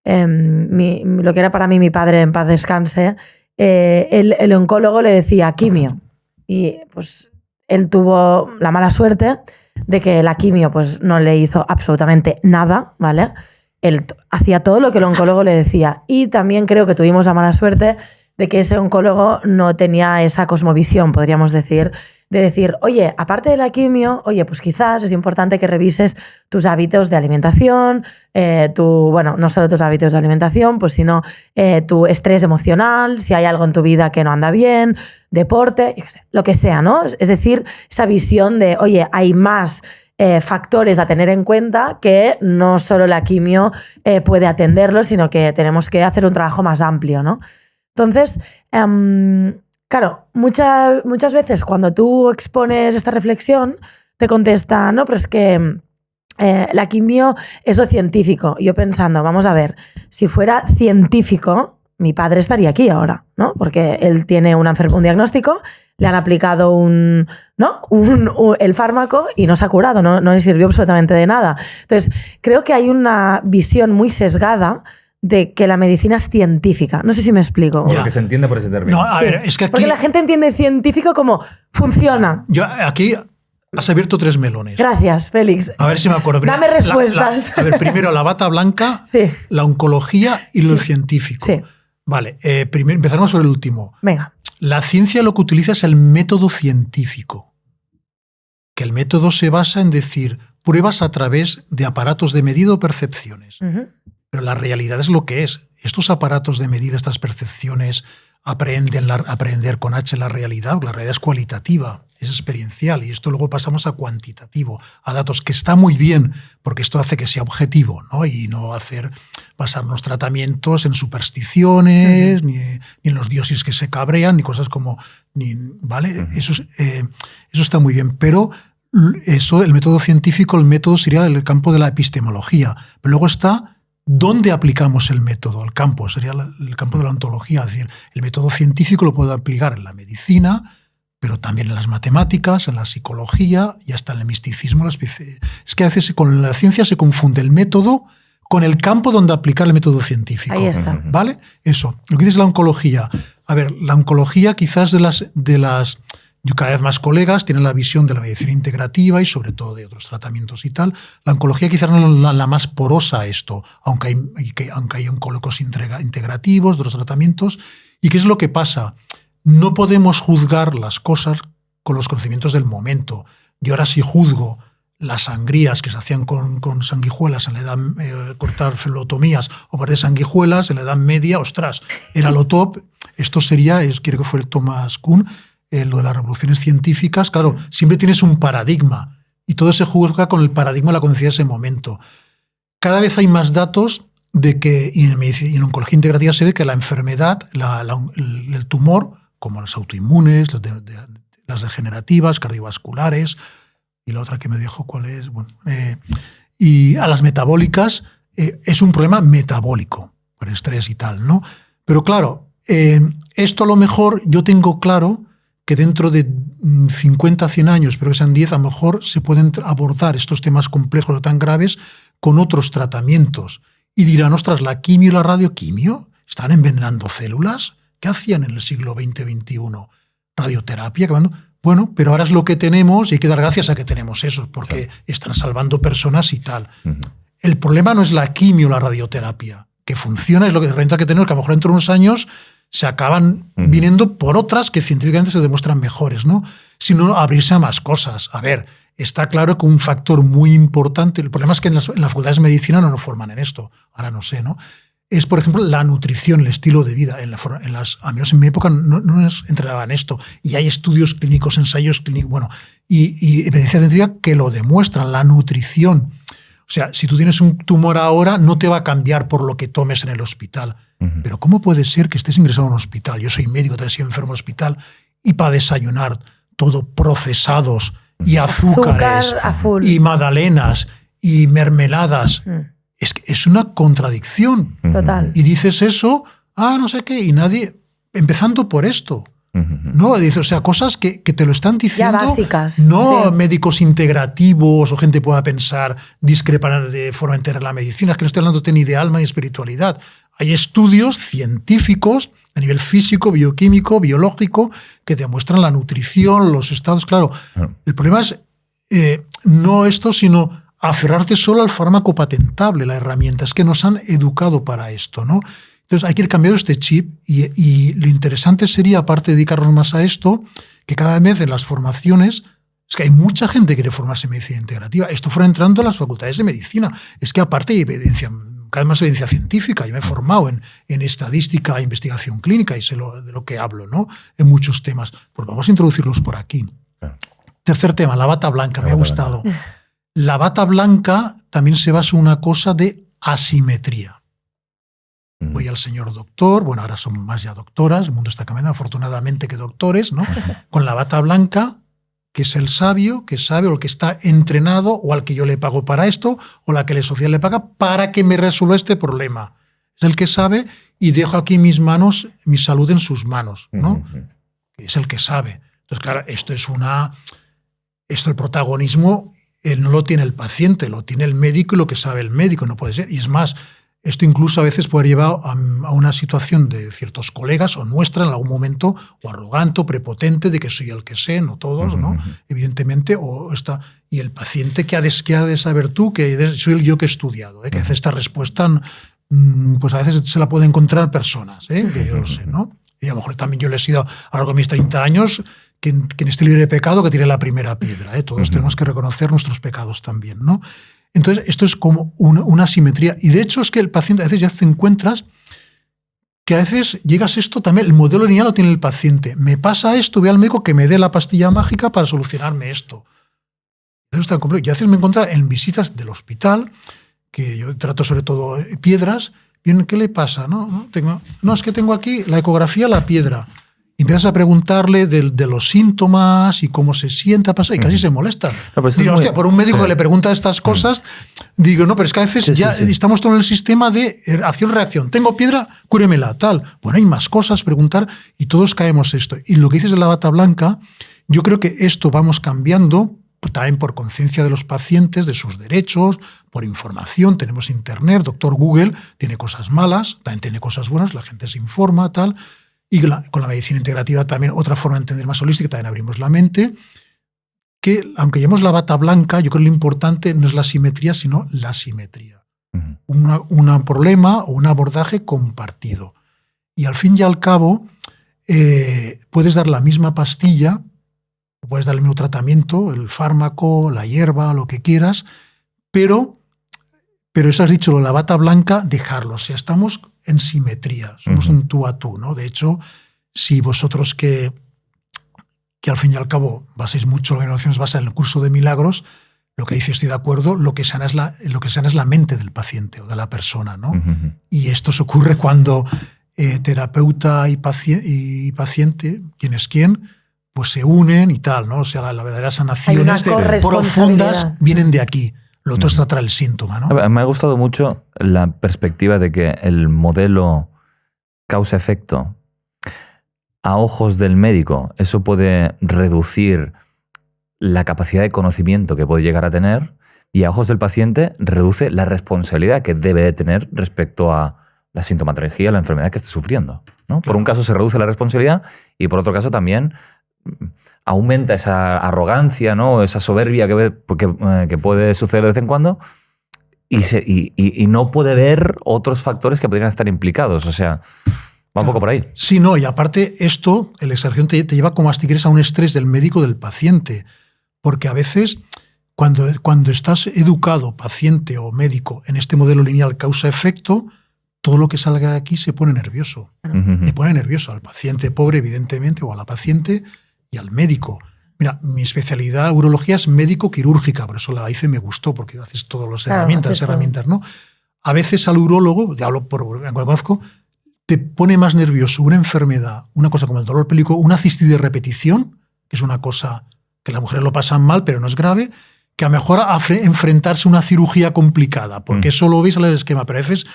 lo que era para mí mi padre, en paz descanse, el oncólogo le decía quimio. Y pues él tuvo la mala suerte de que la quimio pues no le hizo absolutamente nada, ¿vale? Él hacía todo lo que el oncólogo le decía. Y también creo que tuvimos la mala suerte de que ese oncólogo no tenía esa cosmovisión, podríamos decir, de decir, oye, aparte de la quimio, oye, pues quizás es importante que revises tus hábitos de alimentación, no solo tus hábitos de alimentación, pues sino tu estrés emocional, si hay algo en tu vida que no anda bien, deporte, yo qué sé, lo que sea, ¿no? Es decir, esa visión de, oye, hay más factores a tener en cuenta que no solo la quimio puede atenderlo, sino que tenemos que hacer un trabajo más amplio, ¿no? Entonces, claro, muchas veces cuando tú expones esta reflexión, te contesta, no, pero es que la quimio es lo científico. Yo pensando, vamos a ver, si fuera científico, mi padre estaría aquí ahora, ¿no? Porque él tiene un diagnóstico, le han aplicado el fármaco y no se ha curado, no le sirvió absolutamente de nada. Entonces, creo que hay una visión muy sesgada de que la medicina es científica. No sé si me explico. O lo que se entiende por ese término. No, a ver, es que aquí, porque la gente entiende científico como funciona. Yo aquí has abierto 3 melones. Gracias, Félix. A ver si me acuerdo. Dame respuestas. A ver, primero la bata blanca, sí. la oncología y lo científico. Sí. Vale, primero empezaremos por el último. Venga. La ciencia lo que utiliza es el método científico. Que el método se basa en decir pruebas a través de aparatos de medida o percepciones. Pero la realidad es lo que es. Estos aparatos de medida, estas percepciones, aprender con H la realidad es cualitativa, es experiencial, y esto luego pasamos a cuantitativo, a datos, que está muy bien, porque esto hace que sea objetivo, ¿no? Y no basarnos tratamiamientos en supersticiones, ni en los dioses que se cabrean, ni cosas como... ¿vale? Eso está muy bien, pero el método científico, el método sería el campo de la epistemología, pero luego está... ¿Dónde aplicamos el método? El campo sería el campo de la ontología. Es decir, el método científico lo puedo aplicar en la medicina, pero también en las matemáticas, en la psicología y hasta en el misticismo. Es que a veces con la ciencia se confunde el método con el campo donde aplicar el método científico. Ahí está. ¿Vale? Eso. Lo que dice la oncología. A ver, la oncología quizás de las cada vez más colegas tienen la visión de la medicina integrativa y sobre todo de otros tratamientos y tal. La oncología quizás no es la más porosa a esto, aunque hay oncólogos integrativos de los tratamientos. ¿Y qué es lo que pasa? No podemos juzgar las cosas con los conocimientos del momento. Yo ahora sí juzgo las sangrías que se hacían con sanguijuelas en la edad, cortar felotomías o par de sanguijuelas en la edad media, ostras, era lo top. Esto sería, creo que fue el Thomas Kuhn, lo de las revoluciones científicas. Claro, siempre tienes un paradigma y todo se juzga con el paradigma de la conciencia de ese momento. Cada vez hay más datos de que, y en oncología integrativa se ve que la enfermedad, el tumor, como las autoinmunes, las degenerativas, cardiovasculares, y la otra que me dijo cuál es, bueno, y a las metabólicas, es un problema metabólico, por estrés y tal, ¿no? Pero claro, esto a lo mejor yo tengo claro que dentro de 50, 100 años, pero que sean 10, a lo mejor se pueden abordar estos temas complejos o tan graves con otros tratamientos. Y dirán, ostras, la quimio y la radioquimio están envenenando células. ¿Qué hacían en el siglo XX, XXI? Radioterapia. Bueno, pero ahora es lo que tenemos y hay que dar gracias a que tenemos eso, porque están salvando personas y tal. El problema no es la quimio o la radioterapia. Que funciona, es lo que renta que tenemos, que a lo mejor dentro de unos años se acaban viniendo por otras que científicamente se demuestran mejores, ¿no? Sino abrirse a más cosas. A ver, está claro que un factor muy importante, el problema es que en las facultades de medicina no nos forman en esto, ahora no sé, ¿no? Es, por ejemplo, la nutrición, el estilo de vida. A menos en mi época no nos entrenaban esto. Y hay estudios clínicos, ensayos clínicos, bueno, y evidencia científica que lo demuestran, la nutrición. O sea, si tú tienes un tumor ahora, no te va a cambiar por lo que tomes en el hospital. Pero ¿cómo puede ser que estés ingresado a un hospital? Yo soy médico, también soy enfermo en el hospital, y para desayunar todo procesados y azúcares a full. Y magdalenas y mermeladas. Es una contradicción. Total. Y dices eso, no sé qué, y nadie, empezando por esto. No, dice, o sea, cosas que te lo están diciendo. Ya básicas. No sí. Médicos integrativos o gente pueda pensar, discrepar de forma entera en la medicina. Es que no estoy hablando ni de alma ni espiritualidad. Hay estudios científicos a nivel físico, bioquímico, biológico, que demuestran la nutrición, los estados. Claro, el problema es no esto, sino aferrarte solo al fármaco patentable, la herramienta. Es que nos han educado para esto, ¿no? Entonces hay que ir cambiando este chip y lo interesante sería, aparte de dedicarnos más a esto, que cada vez en las formaciones, es que hay mucha gente que quiere formarse en medicina integrativa. Esto fuera entrando a las facultades de medicina. Es que aparte hay evidencia, cada vez más evidencia científica. Yo me he formado en estadística e investigación clínica y sé de lo que hablo, ¿no? En muchos temas. Pues vamos a introducirlos por aquí. Tercer tema, la bata blanca, me ha gustado. La bata blanca también se basa en una cosa de asimetría. Voy al señor doctor, bueno, ahora son más ya doctoras, el mundo está cambiando, afortunadamente, que doctores, ¿no? Con la bata blanca, que es el sabio, que sabe, o el que está entrenado, o al que yo le pago para esto, o la que la sociedad le paga para que me resuelva este problema. Es el que sabe y dejo aquí mis manos, mi salud en sus manos, ¿no? Es el que sabe. Entonces, claro, esto el protagonismo no lo tiene el paciente, lo tiene el médico y lo que sabe el médico, no puede ser. Y es más, esto incluso a veces puede llevar a una situación de ciertos colegas o nuestra en algún momento, o arrogante, o prepotente, de que soy el que sé, no todos, ¿no? Evidentemente, y el paciente que ha de saber tú, que soy yo que he estudiado, que hace esta respuesta, pues a veces se la puede encontrar personas, que yo lo sé, ¿no? Y a lo mejor también yo le he sido a lo largo de mis 30 años que en este libre de pecado que tire la primera piedra. Todos tenemos que reconocer nuestros pecados también, ¿no? Entonces, esto es como una asimetría. Y de hecho es que el paciente, a veces ya te encuentras que a veces llegas a esto también, el modelo lineal lo tiene el paciente. Me pasa esto, voy al médico que me dé la pastilla mágica para solucionarme esto. Eso es tan complejo. Y a veces me encuentro en visitas del hospital, que yo trato sobre todo piedras, bien, ¿qué le pasa? No, es que tengo aquí la ecografía, la piedra. Y empiezas a preguntarle de los síntomas y cómo se siente, pasa, y casi se molesta. No, pues digo, hostia, por un médico que le pregunta estas cosas, digo, no, pero es que a veces estamos todos en el sistema de acción-reacción. Tengo piedra, cúremela, tal. Bueno, hay más cosas, preguntar, y todos caemos esto. Y lo que dices de la bata blanca, yo creo que esto vamos cambiando también por conciencia de los pacientes, de sus derechos, por información. Tenemos Internet, doctor Google tiene cosas malas, también tiene cosas buenas, la gente se informa, tal. Y con la medicina integrativa también, otra forma de entender más holística, también abrimos la mente, que aunque llevemos la bata blanca, yo creo que lo importante no es la simetría, sino la simetría. Un problema o un abordaje compartido. Y al fin y al cabo, puedes dar la misma pastilla, puedes dar el mismo tratamiento, el fármaco, la hierba, lo que quieras, pero eso has dicho, la bata blanca, dejarlo. O sea, estamos en simetría, somos un tú a tú, ¿no? De hecho, si vosotros que al fin y al cabo basáis mucho la innovación, se basa en el curso de milagros, lo que dice, estoy de acuerdo, lo que sana es la mente del paciente o de la persona, ¿no? Y esto se ocurre cuando terapeuta y paciente, quién es quién, pues se unen y tal, ¿no? O sea, la verdadera sanación profundas vienen de aquí. Lo otro es tratar el síntoma, ¿no? Me ha gustado mucho la perspectiva de que el modelo causa-efecto, a ojos del médico, eso puede reducir la capacidad de conocimiento que puede llegar a tener, y a ojos del paciente reduce la responsabilidad que debe de tener respecto a la sintomatología, la enfermedad que esté sufriendo, ¿no? Por un caso se reduce la responsabilidad y por otro caso también aumenta esa arrogancia, ¿no? Esa soberbia que puede suceder de vez en cuando y no puede ver otros factores que podrían estar implicados. O sea, va un poco por ahí. Sí, no, y aparte esto, el exageración te lleva como si quieres a un estrés del médico del paciente, porque a veces cuando estás educado, paciente o médico, en este modelo lineal causa-efecto, todo lo que salga de aquí se pone nervioso. Te pone nervioso al paciente pobre, evidentemente, o a la paciente, y al médico. Mira, mi especialidad urología es médico-quirúrgica, por eso la hice y me gustó, porque haces todas las herramientas, ¿no? A veces al urólogo, te hablo por lo que conozco, te pone más nervioso una enfermedad, una cosa como el dolor pélvico, una cistitis de repetición, que es una cosa que las mujeres lo pasan mal, pero no es grave, que a lo mejor enfrentarse a una cirugía complicada, porque eso lo veis en el esquema, pero a veces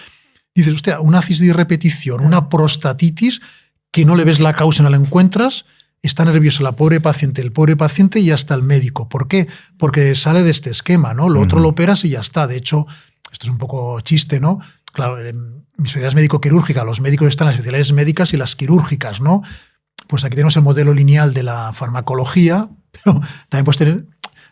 dices, hostia, una cistitis de repetición, una prostatitis, que no le ves la causa, no la encuentras. Está nervioso la pobre paciente, el pobre paciente y hasta el médico. ¿Por qué? Porque sale de este esquema, ¿no? Lo otro lo operas y ya está. De hecho, esto es un poco chiste, ¿no? Claro, en mi especialidad es médico-quirúrgica. Los médicos están en las especialidades médicas y las quirúrgicas, ¿no? Pues aquí tenemos el modelo lineal de la farmacología, pero también puedes tener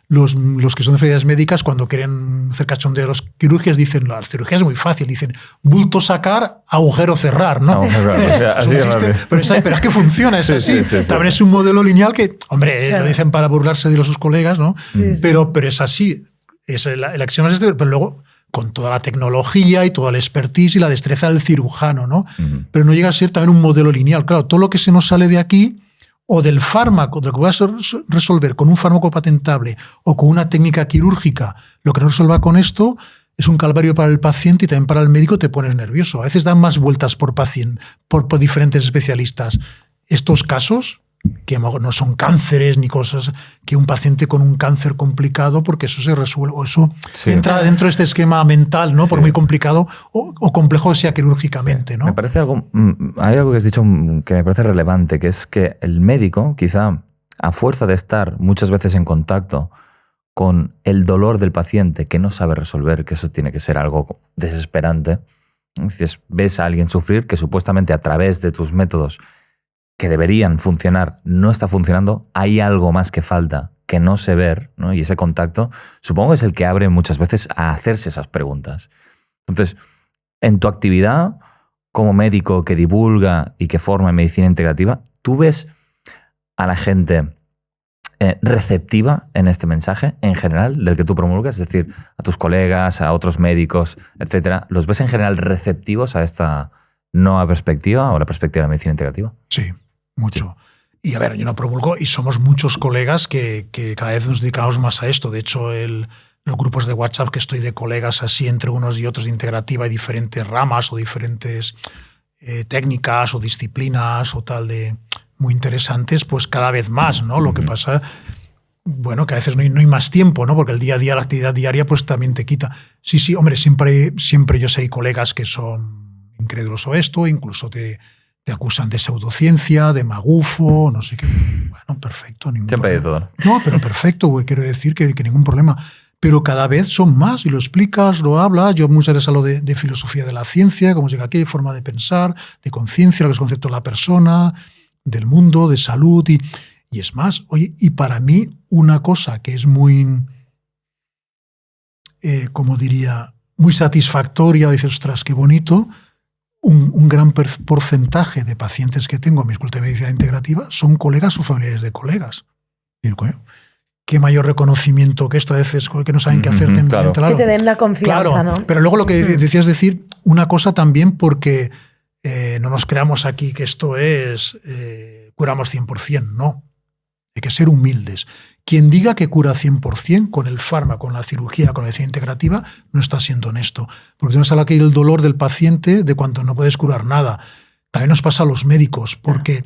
los que son de especialidades médicas, cuando quieren hacer cachondeo de los quirúrgicos, dicen, la cirugía es muy fácil, dicen, bulto sacar, agujero cerrar, ¿no? Es un chiste, pero es que funciona, es así. También es un modelo lineal que, hombre, lo dicen para burlarse de sus colegas, ¿no? Pero es así. El axioma es este, pero luego con toda la tecnología y toda la expertise y la destreza del cirujano, ¿no? Pero no llega a ser también un modelo lineal. Claro, todo lo que se nos sale de aquí, o del fármaco, de lo que vas a resolver con un fármaco patentable o con una técnica quirúrgica, lo que no resuelva con esto es un calvario para el paciente y también para el médico te pones nervioso. A veces dan más vueltas por paciente, por diferentes especialistas. Estos casos, que no son cánceres ni cosas, que un paciente con un cáncer complicado, porque eso se resuelve, o eso entra dentro de este esquema mental, ¿no? Por muy complicado o complejo sea quirúrgicamente, ¿no? Me parece hay algo que has dicho que me parece relevante, que es que el médico, quizá a fuerza de estar muchas veces en contacto con el dolor del paciente que no sabe resolver, que eso tiene que ser algo desesperante. Entonces, ves a alguien sufrir que supuestamente a través de tus métodos que deberían funcionar no está funcionando, hay algo más que falta que no sé ver, ¿no? Y ese contacto supongo que es el que abre muchas veces a hacerse esas preguntas. Entonces, en tu actividad como médico que divulga y que forma en medicina integrativa, ¿tú ves a la gente receptiva en este mensaje en general del que tú promulgas? Es decir, a tus colegas, a otros médicos, etcétera, ¿los ves en general receptivos a esta nueva perspectiva o la perspectiva de la medicina integrativa? Sí, mucho. Y a ver, yo no promulgo y somos muchos colegas que cada vez nos dedicamos más a esto. De hecho, los grupos de WhatsApp que estoy de colegas así entre unos y otros de integrativa y diferentes ramas o diferentes técnicas o disciplinas o tal de muy interesantes, pues cada vez más, ¿no? Lo que pasa, bueno, que a veces no hay más tiempo, ¿no? Porque el día a día, la actividad diaria, pues también te quita. Sí, hombre, siempre yo sé, hay colegas que son incrédulos o esto, incluso te acusan de pseudociencia, de magufo, no sé qué. Bueno, perfecto. Siempre hay de todo. No, pero perfecto, güey, quiero decir que ningún problema. Pero cada vez son más y lo explicas, lo hablas. Yo muchas veces hablo de filosofía de la ciencia, cómo llega aquí, de forma de pensar, de conciencia, lo que es el concepto de la persona, del mundo, de salud. Y es más, oye, y para mí una cosa que es muy, como diría, muy satisfactoria, dices, ostras, qué bonito. Un gran porcentaje de pacientes que tengo en mi escuela de medicina integrativa son colegas o familiares de colegas. Y digo, qué mayor reconocimiento que esto a veces que no saben qué hacer. Claro. Que te den la confianza, claro, ¿no? Pero luego lo que decías decir, una cosa también porque no nos creamos aquí que esto es curamos 100%, no. Hay que ser humildes. Quien diga que cura 100% con el fármaco, con la cirugía, con la medicina integrativa, no está siendo honesto. Porque nos habla aquí del dolor del paciente de cuando no puedes curar nada. También nos pasa a los médicos, porque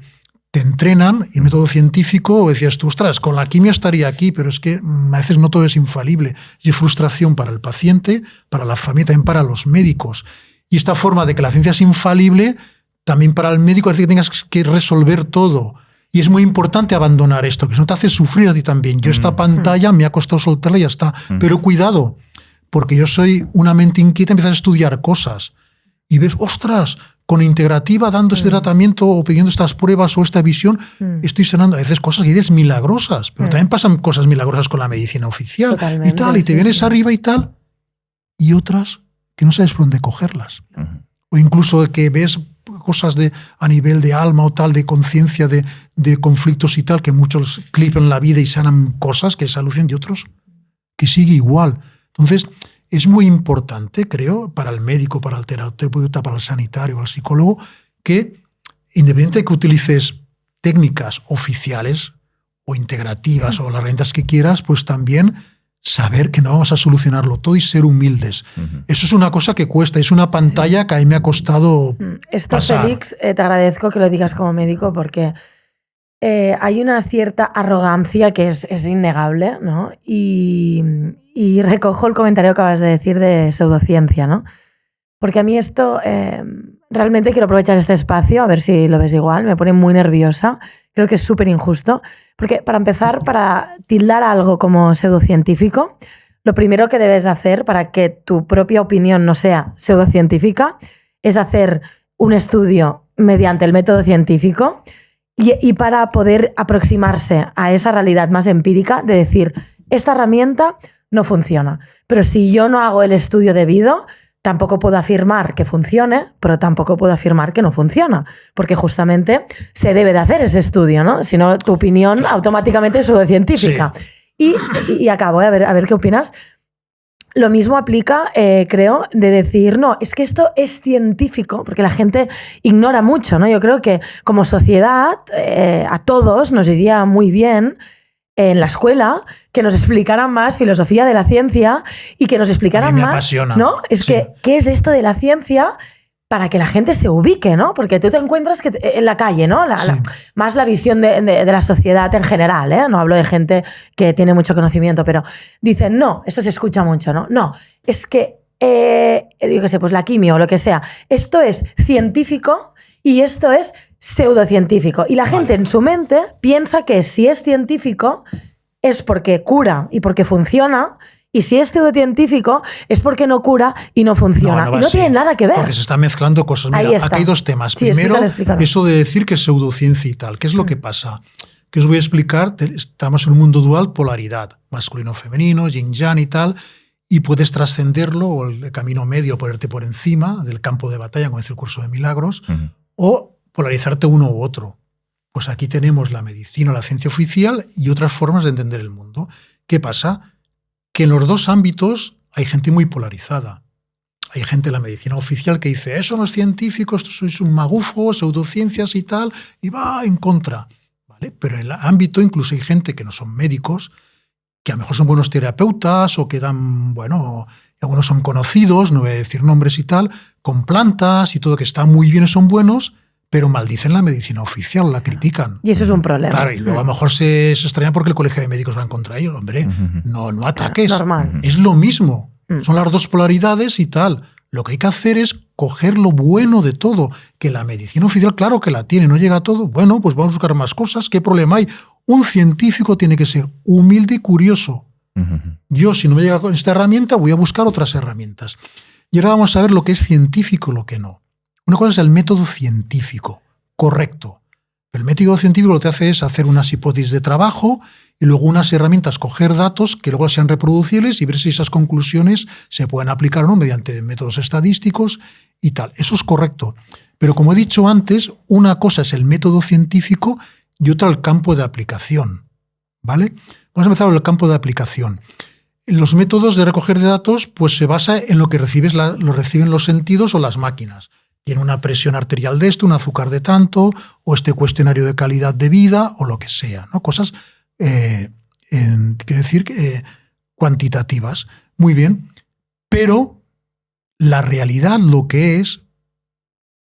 te entrenan y el método científico, decías tú, ostras, con la quimio estaría aquí, pero es que a veces no todo es infalible. Y es frustración para el paciente, para la familia, también para los médicos. Y esta forma de que la ciencia es infalible, también para el médico, es decir, que tengas que resolver todo. Y es muy importante abandonar esto, que no te hace sufrir a ti también. Yo esta pantalla me ha costado soltarla y ya está. Pero cuidado, porque yo soy una mente inquieta, empiezas a estudiar cosas y ves, ostras, con integrativa dando este tratamiento o pidiendo estas pruebas o esta visión, estoy sanando a veces cosas y dices milagrosas, pero también pasan cosas milagrosas con la medicina oficial. Totalmente, y tal, y te vienes arriba y tal, y otras que no sabes por dónde cogerlas. O incluso que ves cosas a nivel de alma o tal, de conciencia, de conflictos y tal, que muchos clipan la vida y sanan cosas que se alucinan y otros que sigue igual. Entonces, es muy importante, creo, para el médico, para el terapeuta, para el sanitario, para el psicólogo, que independientemente de que utilices técnicas oficiales o integrativas o las herramientas que quieras, pues también saber que no vamos a solucionarlo todo y ser humildes. Eso es una cosa que cuesta, es una pantalla que a mí me ha costado Esto, pasar. Félix, te agradezco que lo digas como médico porque hay una cierta arrogancia que es innegable, ¿no? Y recojo el comentario que acabas de decir de pseudociencia, ¿no? Porque a mí esto, realmente quiero aprovechar este espacio, a ver si lo ves igual, me pone muy nerviosa. Creo que es súper injusto. Porque para empezar, para tildar algo como pseudocientífico, lo primero que debes hacer para que tu propia opinión no sea pseudocientífica es hacer un estudio mediante el método científico y para poder aproximarse a esa realidad más empírica de decir, esta herramienta no funciona. Pero si yo no hago el estudio debido, tampoco puedo afirmar que funcione, pero tampoco puedo afirmar que no funciona, porque justamente se debe de hacer ese estudio, ¿no? Si no, tu opinión automáticamente es pseudocientífica. Sí. Y acabo, a ver qué opinas. lo mismo aplica, creo, de decir, no, es que esto es científico, porque la gente ignora mucho, ¿no? Yo creo que como sociedad, a todos nos iría muy bien en la escuela que nos explicaran más filosofía de la ciencia y que nos explicaran me más, apasiona. ¿no? Es que, ¿qué es esto de la ciencia? Para que la gente se ubique, ¿no? Porque tú te encuentras en la calle, ¿no? Más la visión de la sociedad en general, ¿eh? No hablo de gente que tiene mucho conocimiento, pero dicen, no, esto se escucha mucho, ¿no? No, es que, yo qué sé, pues la quimio o lo que sea, esto es científico y esto es pseudocientífico. Y la gente en su mente piensa que si es científico es porque cura y porque funciona, y si es pseudocientífico es porque no cura y no funciona. Y no tiene nada que ver. Porque se están mezclando cosas. Mira, acá hay dos temas. Sí, primero, explícalo. eso de decir que es pseudociencia y tal. ¿Qué es lo que pasa? Que os voy a explicar. Estamos en un mundo dual, polaridad. Masculino-femenino, yin-yang y tal. Y puedes trascenderlo, o el camino medio, ponerte por encima del campo de batalla, como dice el curso de milagros, o polarizarte uno u otro. Pues aquí tenemos la medicina, la ciencia oficial y otras formas de entender el mundo. ¿Qué pasa? Que en los dos ámbitos hay gente muy polarizada. Hay gente en la medicina oficial que dice, eso no es científico, esto sois un magufo, pseudociencias y tal, y va en contra. ¿Vale? Pero en el ámbito incluso hay gente que no son médicos, que a lo mejor son buenos terapeutas o que dan, bueno, algunos son conocidos, no voy a decir nombres y tal, con plantas y todo, que están muy bien, son buenos, pero maldicen la medicina oficial, la critican. Y eso es un problema. Claro, y luego a lo mejor se extraña porque el colegio de médicos van contra ellos. Hombre, no ataques. Normal. Es lo mismo. Son las dos polaridades y tal. Lo que hay que hacer es coger lo bueno de todo. Que la medicina oficial, claro que la tiene, no llega a todo. Bueno, pues vamos a buscar más cosas. ¿Qué problema hay? Un científico tiene que ser humilde y curioso. Yo, si no me llega con esta herramienta, voy a buscar otras herramientas. Y ahora vamos a ver lo que es científico y lo que no. Una cosa es el método científico, correcto. El método científico lo que hace es hacer unas hipótesis de trabajo y luego unas herramientas, coger datos que luego sean reproducibles y ver si esas conclusiones se pueden aplicar o no mediante métodos estadísticos y tal. Eso es correcto. Pero como he dicho antes, una cosa es el método científico y otra el campo de aplicación. ¿Vale? Vamos a empezar con el campo de aplicación. Los métodos de recoger de datos pues se basa en lo que lo reciben los sentidos o las máquinas. Tiene una presión arterial de esto, un azúcar de tanto, o este cuestionario de calidad de vida, o lo que sea, ¿no? Cosas, quiero decir, cuantitativas. Muy bien. Pero la realidad, lo que es,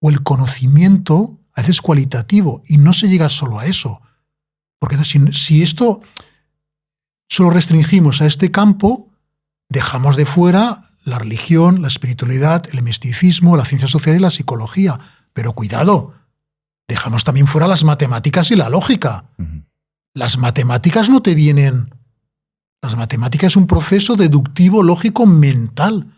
o el conocimiento, a veces es cualitativo, y no se llega solo a eso. Porque si esto solo restringimos a este campo, dejamos de fuera la religión, la espiritualidad, el misticismo, la ciencia social y la psicología. Pero cuidado, dejamos también fuera las matemáticas y la lógica. Las matemáticas no te vienen... Las matemáticas es un proceso deductivo, lógico, mental,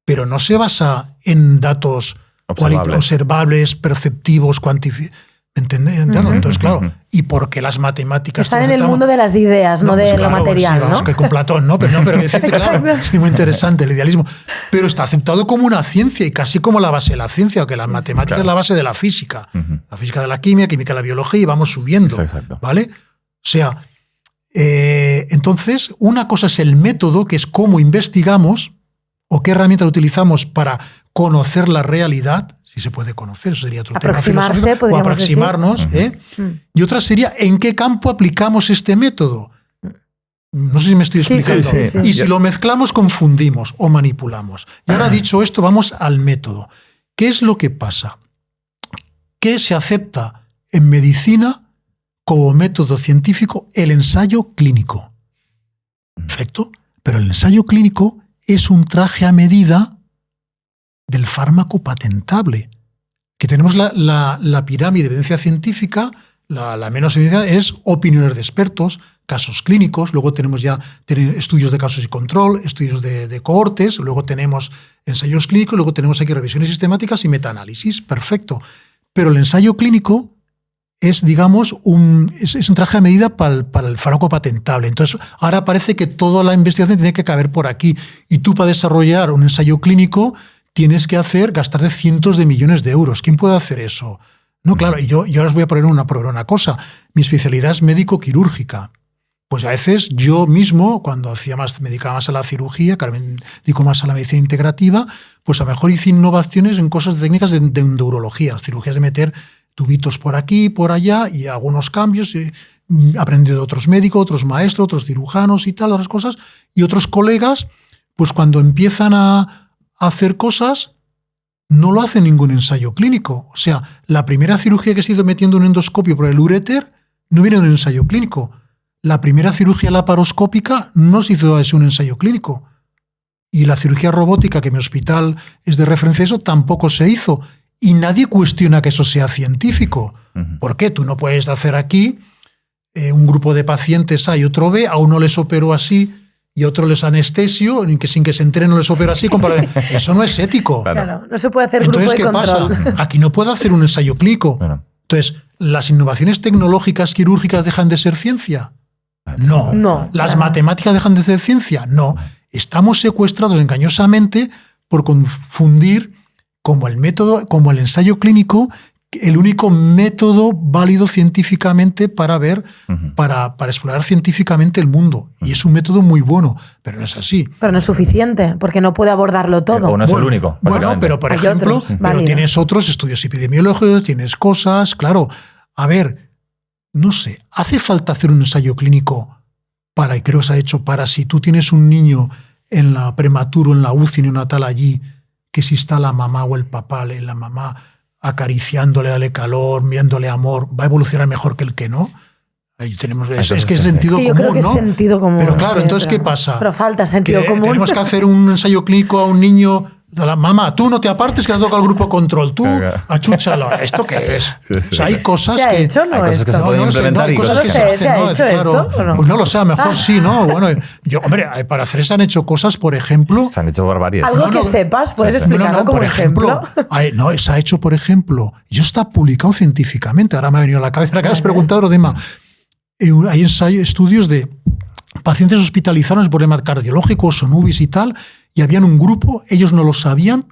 pero no se basa en datos observables, perceptivos, cuantificables. ¿Entiendes? Entonces, claro, ¿y por qué las matemáticas? Están en el mundo de las ideas, no de lo material, sí, ¿no? Que con Platón, ¿no? Pero decirte, claro, es muy interesante el idealismo. Pero está aceptado como una ciencia y casi como la base de la ciencia, que la matemática es la base de la física. La física de la química de la biología, y vamos subiendo. ¿Vale? O sea, entonces, una cosa es el método, que es cómo investigamos o qué herramientas utilizamos para conocer la realidad, si se puede conocer, eso sería otro tema filosófico, o aproximarnos. Y otra sería, ¿en qué campo aplicamos este método? No sé si me estoy explicando. Sí. Y si lo mezclamos, confundimos o manipulamos. Y ahora, dicho esto, vamos al método. ¿Qué es lo que pasa? ¿Qué se acepta en medicina como método científico? El ensayo clínico. Perfecto. Pero el ensayo clínico es un traje a medida del fármaco patentable. Que tenemos la pirámide de evidencia científica, la menos evidencia es opiniones de expertos, casos clínicos, luego tenemos ya estudios de casos y control, estudios de cohortes, luego tenemos ensayos clínicos, luego tenemos aquí revisiones sistemáticas y metaanálisis. Perfecto. Pero el ensayo clínico es, digamos, un traje a medida para el fármaco patentable. Entonces, ahora parece que toda la investigación tiene que caber por aquí. Y tú, para desarrollar un ensayo clínico, tienes que gastar de cientos de millones de euros. ¿Quién puede hacer eso? No, claro, y yo ahora os voy a poner una cosa. Mi especialidad es médico-quirúrgica. Pues a veces yo mismo, cuando me dedicaba más a la cirugía, que ahora me dedico más a la medicina integrativa, pues a lo mejor hice innovaciones en cosas técnicas de urología, cirugías de meter tubitos por aquí, por allá, y algunos cambios. Aprendí de otros médicos, otros maestros, otros cirujanos y tal, otras cosas. Y otros colegas, pues cuando empiezan a hacer cosas, no lo hacen ningún ensayo clínico. O sea, la primera cirugía que se hizo metiendo un endoscopio por el uréter no viene de un ensayo clínico. La primera cirugía laparoscópica no se hizo un ensayo clínico. Y la cirugía robótica, que mi hospital es de referencia a eso, tampoco se hizo. Y nadie cuestiona que eso sea científico. ¿Por qué? Tú no puedes hacer aquí un grupo de pacientes A y otro B, a uno les opero así y a otro les anestesio, sin que se enteren no les opero así. Eso no es ético. Claro, no se puede hacer Entonces, grupo de control. ¿qué pasa? Aquí no puedo hacer un ensayo clínico. Claro. Entonces, ¿las innovaciones tecnológicas quirúrgicas dejan de ser ciencia? No. ¿Las matemáticas dejan de ser ciencia? No. Estamos secuestrados engañosamente por confundir como el ensayo clínico, el único método válido científicamente para ver, para explorar científicamente el mundo. Y es un método muy bueno, pero no es así. Pero no es suficiente, porque no puede abordarlo todo. O no es el único. Bueno, pero por ejemplo, tienes otros estudios epidemiológicos, tienes cosas, claro. A ver, no sé, ¿hace falta hacer un ensayo clínico y creo que se ha hecho para si tú tienes un niño en la prematuro, en la UCI neonatal allí, que si está la mamá o el papá, la mamá acariciándole, dale calor, viéndole amor, va a evolucionar mejor que el que no? Ahí tenemos, es que es sentido común, yo creo que ¿no? Es sentido común. Pero claro, entonces, ¿qué pasa? Pero falta sentido común. Tenemos que hacer un ensayo clínico a un niño. La mamá, tú no te apartes que te toca el grupo control, tú achúchalo. ¿Esto qué es? Sí, o sea, hay cosas ¿Se ha que... hecho, no hay cosas que se esto? pueden implementar hay y cosas cosas que que se no. hacen, ¿Se ha ¿no? hecho Claro. esto o no? Pues no lo sé, a lo mejor sí, ¿no? Bueno, hombre, para hacer se han hecho cosas, por ejemplo... Se han hecho barbaridades. Algo que sepas, puedes explicarlo como por ejemplo. Se ha hecho, por ejemplo, y está publicado científicamente, ahora me ha venido a la cabeza, ahora que has preguntado, Rodema, hay estudios de pacientes hospitalizados por problemas cardiológicos o nubis y tal, y habían un grupo, ellos no lo sabían,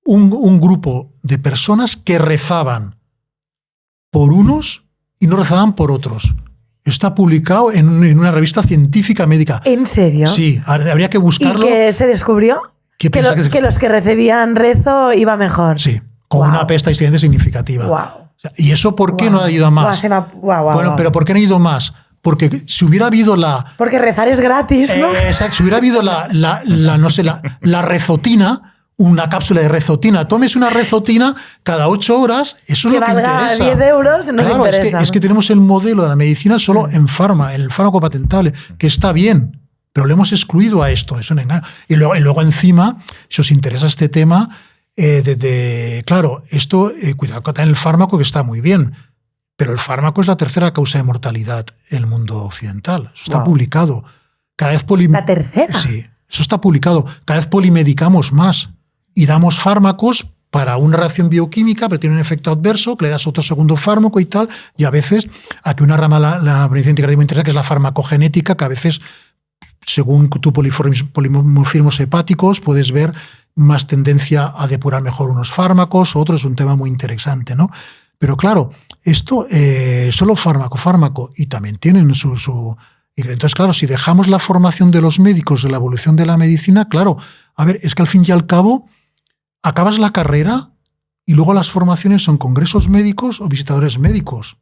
un grupo de personas que rezaban por unos y no rezaban por otros. Está publicado en una revista científica médica. ¿En serio? Sí, habría que buscarlo. ¿Y qué se descubrió? Que los que recibían rezo iba mejor. Sí, con una pesta estadísticamente significativa. Wow. O sea, ¿y eso por qué no ha ido a más? Pero ¿por qué no ha ido más? Porque si hubiera habido Porque rezar es gratis, ¿no? Exacto, si hubiera habido la rezotina, una cápsula de rezotina, tomes una rezotina cada 8 horas, eso es lo que interesa. 10 euros nos claro, interesa. es que tenemos el modelo de la medicina solo en el fármaco patentable, que está bien, pero lo hemos excluido a esto, es un engaño. Y luego encima, si os interesa este tema, claro, esto, cuidado con el fármaco, que está muy bien, pero el fármaco es la tercera causa de mortalidad en el mundo occidental. Eso está publicado. Cada vez ¿La tercera? Sí, eso está publicado. Cada vez polimedicamos más y damos fármacos para una reacción bioquímica, pero tiene un efecto adverso, que le das otro segundo fármaco y tal, y a veces, aquí una rama, la medicina integrativa interna, que es la farmacogenética, que a veces, según tu polimorfismos hepáticos, puedes ver más tendencia a depurar mejor unos fármacos, otros, es un tema muy interesante, ¿no? Pero claro, esto solo fármaco, y también tienen su... Entonces, claro, si dejamos la formación de los médicos de la evolución de la medicina, claro, a ver, es que al fin y al cabo acabas la carrera y luego las formaciones son congresos médicos o visitadores médicos.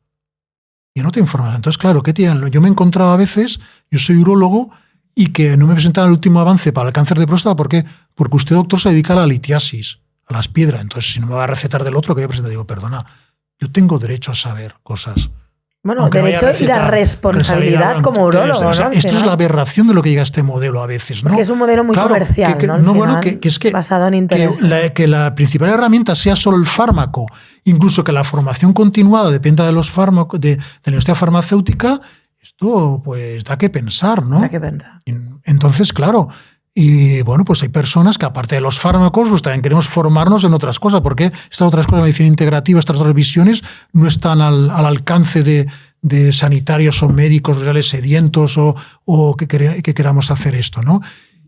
Y no te informas. Entonces, claro, ¿qué tienen? Yo me he encontrado a veces, yo soy urólogo, y que no me presentaban el último avance para el cáncer de próstata. ¿Por qué? Porque usted, doctor, se dedica a la litiasis, a las piedras. Entonces, si no me va a recetar del otro que voy a presentar, digo, perdona, yo tengo derecho a saber cosas. Bueno, derecho y la responsabilidad como urólogo, ¿no? Esto es la aberración de lo que llega a este modelo a veces, ¿no? Porque es un modelo muy comercial, ¿no? Basado en interés. Que la principal herramienta sea solo el fármaco, incluso que la formación continuada dependa de los fármacos, de la industria farmacéutica, esto pues da que pensar, ¿no? Da que pensar. Entonces, claro, y bueno, pues hay personas que aparte de los fármacos, pues también queremos formarnos en otras cosas, porque estas otras cosas de medicina integrativa, estas otras visiones, no están al alcance de sanitarios o médicos reales sedientos o que queramos hacer esto, ¿no?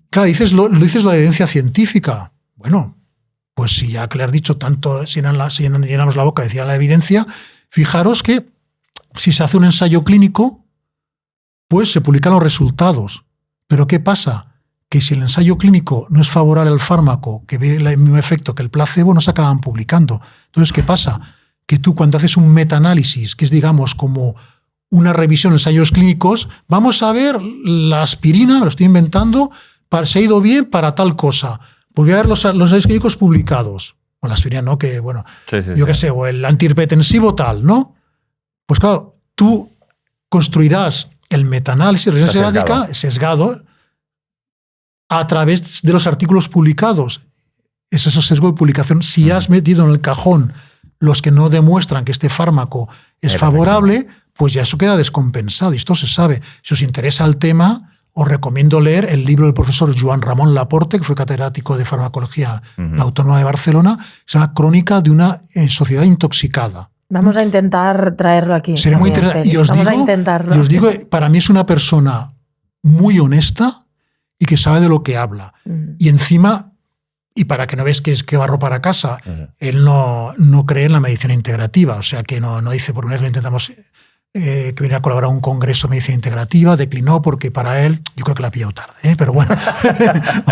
Claro, dices la evidencia científica. Bueno, pues si ya que le has dicho tanto, si llenamos la boca, decía la evidencia, fijaros que si se hace un ensayo clínico, después se publican los resultados. Pero ¿qué pasa? Que si el ensayo clínico no es favorable al fármaco, que ve el mismo efecto que el placebo, no se acaban publicando. Entonces, ¿qué pasa? Que tú cuando haces un metaanálisis, que es, digamos, como una revisión de ensayos clínicos, vamos a ver la aspirina, me lo estoy inventando, se ha ido bien para tal cosa. Pues voy a ver los ensayos clínicos publicados. O la aspirina, ¿no? Que, bueno, yo qué sé, o el antihipertensivo tal, ¿no? Pues claro, tú construirás el metaanálisis, sesgado, a través de los artículos publicados. Es ese sesgo de publicación. Si has metido en el cajón los que no demuestran que este fármaco es favorable, pues ya eso queda descompensado. Y esto se sabe. Si os interesa el tema, os recomiendo leer el libro del profesor Joan Ramon Laporte, que fue catedrático de farmacología en la Autónoma de Barcelona. Se llama Crónica de una sociedad intoxicada. Vamos a intentar traerlo aquí. Sería muy interesante. Y os digo, para mí es una persona muy honesta y que sabe de lo que habla. Y encima, y para que no veáis que es que barro para casa, él no cree en la medicina integrativa. O sea, que no dice, por una vez lo intentamos que viniera a colaborar en un congreso de medicina integrativa, declinó porque para él, yo creo que la ha pillado tarde, pero bueno,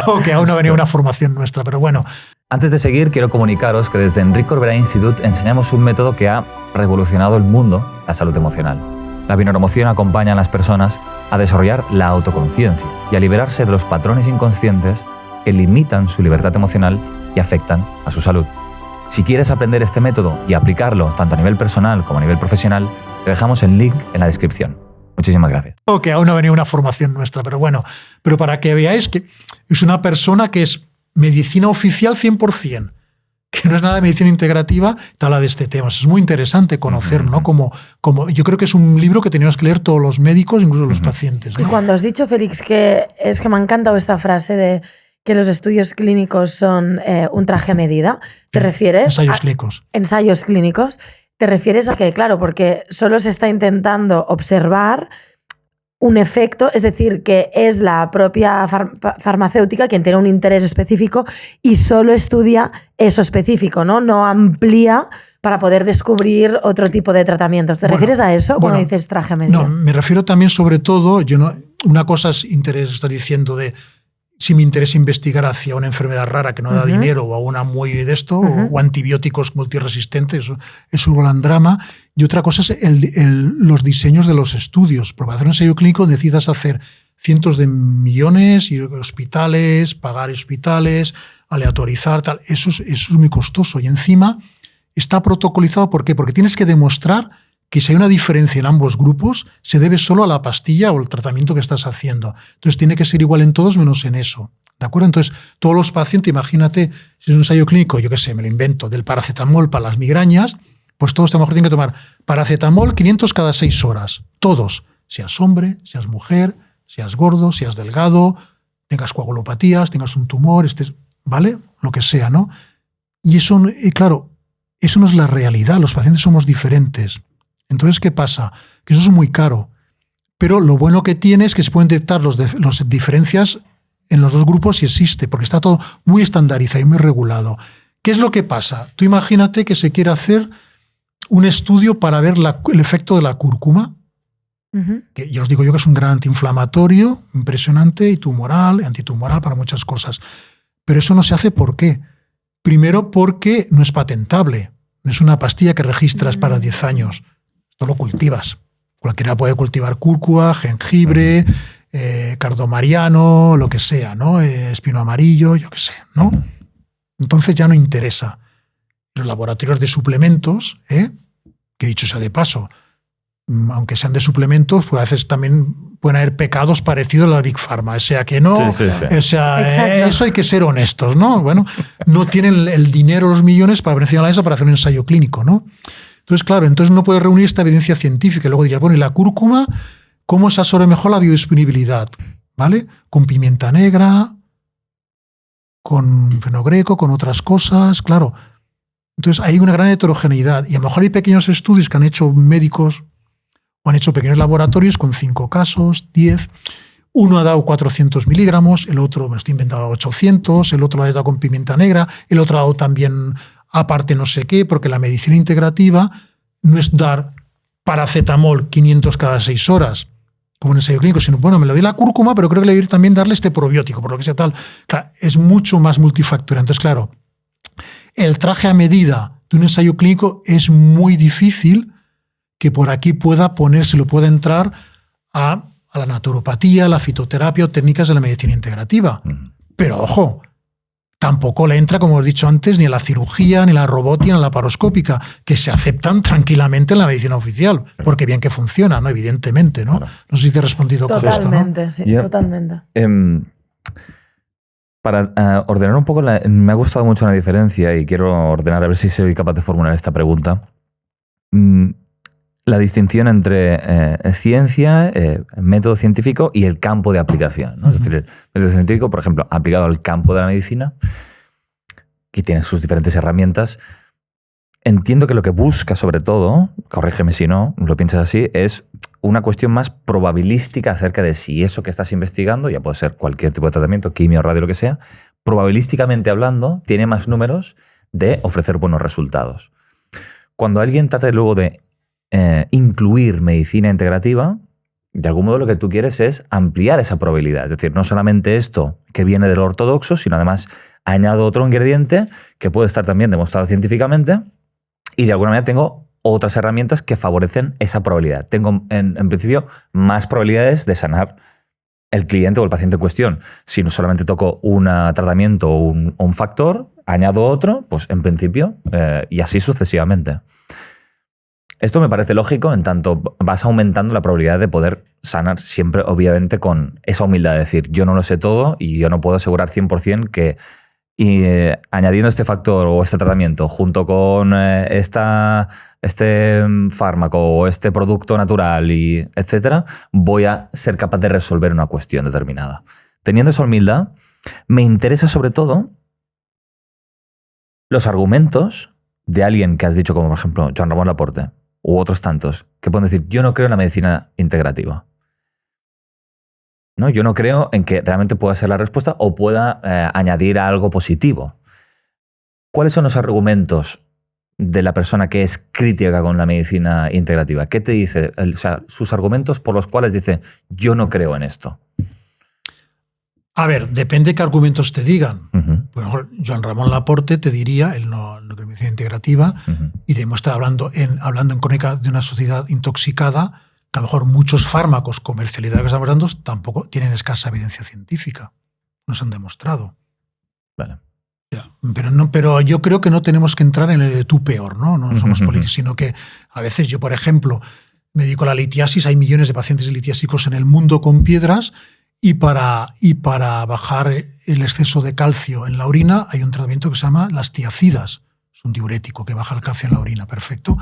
o que aún no venía una formación nuestra, pero bueno. Antes de seguir, quiero comunicaros que desde Enric Corbera Institute enseñamos un método que ha revolucionado el mundo, la salud emocional. La bineuromoción acompaña a las personas a desarrollar la autoconciencia y a liberarse de los patrones inconscientes que limitan su libertad emocional y afectan a su salud. Si quieres aprender este método y aplicarlo tanto a nivel personal como a nivel profesional, te dejamos el link en la descripción. Muchísimas gracias. Ok, aún no ha venido una formación nuestra, pero bueno, pero para que veáis que es una persona que es medicina oficial 100%, que no es nada de medicina integrativa, te habla de este tema. Es muy interesante conocer, ¿no? Como yo creo que es un libro que tenemos que leer todos los médicos, incluso los pacientes, ¿no? Y cuando has dicho, Félix, que es que me ha encantado esta frase de que los estudios clínicos son un traje a medida, ¿te refieres? Ensayos clínicos. Ensayos clínicos. ¿Te refieres a que, claro, porque solo se está intentando observar un efecto, es decir, que es la propia farmacéutica quien tiene un interés específico y solo estudia eso específico, ¿no? No amplía para poder descubrir otro tipo de tratamientos. ¿Te refieres a eso cuando dices traje a medida? No, me refiero también sobre todo, una cosa es interés, estás diciendo de si me interesa investigar hacia una enfermedad rara que no da dinero o a una muy de esto, o antibióticos multiresistentes, es un gran drama. Y otra cosa es los diseños de los estudios. Porque para hacer un ensayo clínico necesitas hacer cientos de millones y hospitales, pagar hospitales, aleatorizar, tal. Eso es muy costoso. Y encima está protocolizado. ¿Por qué? Porque tienes que demostrar que si hay una diferencia en ambos grupos, se debe solo a la pastilla o el tratamiento que estás haciendo. Entonces tiene que ser igual en todos menos en eso. ¿De acuerdo? Entonces, todos los pacientes, imagínate, si es un ensayo clínico, yo qué sé, me lo invento, del paracetamol para las migrañas, pues todos a lo mejor tienen que tomar paracetamol 500 cada 6 horas. Todos. Seas hombre, seas mujer, seas gordo, seas delgado, tengas coagulopatías, tengas un tumor, ¿vale? Lo que sea, ¿no? Y eso, claro, eso no es la realidad. Los pacientes somos diferentes. Entonces, ¿qué pasa? Que eso es muy caro. Pero lo bueno que tiene es que se pueden detectar las diferencias en los dos grupos si existe, porque está todo muy estandarizado y muy regulado. ¿Qué es lo que pasa? Tú imagínate que se quiere hacer un estudio para ver el efecto de la cúrcuma, que ya os digo yo que es un gran antiinflamatorio, impresionante, y tumoral, antitumoral para muchas cosas. Pero eso no se hace, ¿por qué? Primero porque no es patentable. No es una pastilla que registras para 10 años. Esto lo cultivas. Cualquiera puede cultivar cúrcuma, jengibre, cardamariano, lo que sea, ¿no? Espino amarillo, yo qué sé, ¿no? Entonces ya no interesa. Los laboratorios de suplementos, que dicho sea de paso, aunque sean de suplementos, pues a veces también pueden haber pecados parecidos a la Big Pharma. O sea, que no, o sea, eso hay que ser honestos, ¿no? Bueno, no tienen el dinero, los millones para beneficiar a la ESA para hacer un ensayo clínico, ¿no? Entonces, claro, entonces no puedes reunir esta evidencia científica. Y luego dirías, bueno, ¿y la cúrcuma cómo se absorbe mejor la biodisponibilidad? ¿Vale? Con pimienta negra, con fenogreco, con otras cosas, claro. Entonces hay una gran heterogeneidad. Y a lo mejor hay pequeños estudios que han hecho médicos o han hecho pequeños laboratorios con 5 casos, 10. Uno ha dado 400 miligramos, el otro, me lo estoy inventando, 800, el otro lo ha dado con pimienta negra, el otro ha dado también aparte no sé qué, porque la medicina integrativa no es dar paracetamol 500 cada 6 horas. como un ensayo clínico, sino, bueno, me le doy la cúrcuma, pero creo que le voy a ir también darle este probiótico, por lo que sea tal. Claro, es mucho más multifactorial. Entonces, claro, el traje a medida de un ensayo clínico es muy difícil que por aquí pueda entrar a la naturopatía, la fitoterapia o técnicas de la medicina integrativa. Pero, ojo, tampoco le entra, como he dicho antes, ni a la cirugía, ni a la robótica, ni a la laparoscópica, que se aceptan tranquilamente en la medicina oficial, porque bien que funciona, ¿no? Evidentemente, ¿no? Claro. No sé si te he respondido con esto, ¿no? Totalmente, sí, totalmente. Para ordenar un poco, me ha gustado mucho una diferencia y quiero ordenar a ver si soy capaz de formular esta pregunta. La distinción entre ciencia, método científico y el campo de aplicación, ¿no? Es decir, el método científico, por ejemplo, aplicado al campo de la medicina, que tiene sus diferentes herramientas. Entiendo que lo que busca, sobre todo, corrígeme si no, lo piensas así, es una cuestión más probabilística acerca de si eso que estás investigando, ya puede ser cualquier tipo de tratamiento, quimio, radio, lo que sea, probabilísticamente hablando, tiene más números de ofrecer buenos resultados. Cuando alguien trata luego de incluir medicina integrativa, de algún modo lo que tú quieres es ampliar esa probabilidad. Es decir, no solamente esto que viene del ortodoxo, sino además añado otro ingrediente que puede estar también demostrado científicamente y de alguna manera tengo otras herramientas que favorecen esa probabilidad. Tengo, en principio, más probabilidades de sanar el cliente o el paciente en cuestión. Si no solamente toco un tratamiento o un factor, añado otro, pues en principio, y así sucesivamente. Esto me parece lógico en tanto vas aumentando la probabilidad de poder sanar siempre, obviamente, con esa humildad de decir, yo no lo sé todo y yo no puedo asegurar 100% que añadiendo este factor o este tratamiento junto con este fármaco o este producto natural, y etcétera, voy a ser capaz de resolver una cuestión determinada. Teniendo esa humildad, me interesa sobre todo los argumentos de alguien que has dicho, como por ejemplo Joan Ramon Laporte, u otros tantos, que pueden decir, yo no creo en la medicina integrativa. ¿No? Yo no creo en que realmente pueda ser la respuesta o pueda añadir algo positivo. ¿Cuáles son los argumentos de la persona que es crítica con la medicina integrativa? ¿Qué te dice? O sea, sus argumentos por los cuales dice, yo no creo en esto. A ver, depende qué argumentos te digan. Por ejemplo, Joan Ramon Laporte te diría, él no cree en medicina integrativa, y demuestra hablando en Crónica de una sociedad intoxicada, que a lo mejor muchos fármacos comercializados que estamos dando tampoco tienen escasa evidencia científica. No se han demostrado. Vale. Pero yo creo que no tenemos que entrar en el de tú peor, ¿no? No somos políticos, sino que a veces yo, por ejemplo, me dedico a la litiasis, hay millones de pacientes litiásicos en el mundo con piedras, y para bajar el exceso de calcio en la orina hay un tratamiento que se llama las tiacidas. Es un diurético que baja el calcio en la orina, perfecto.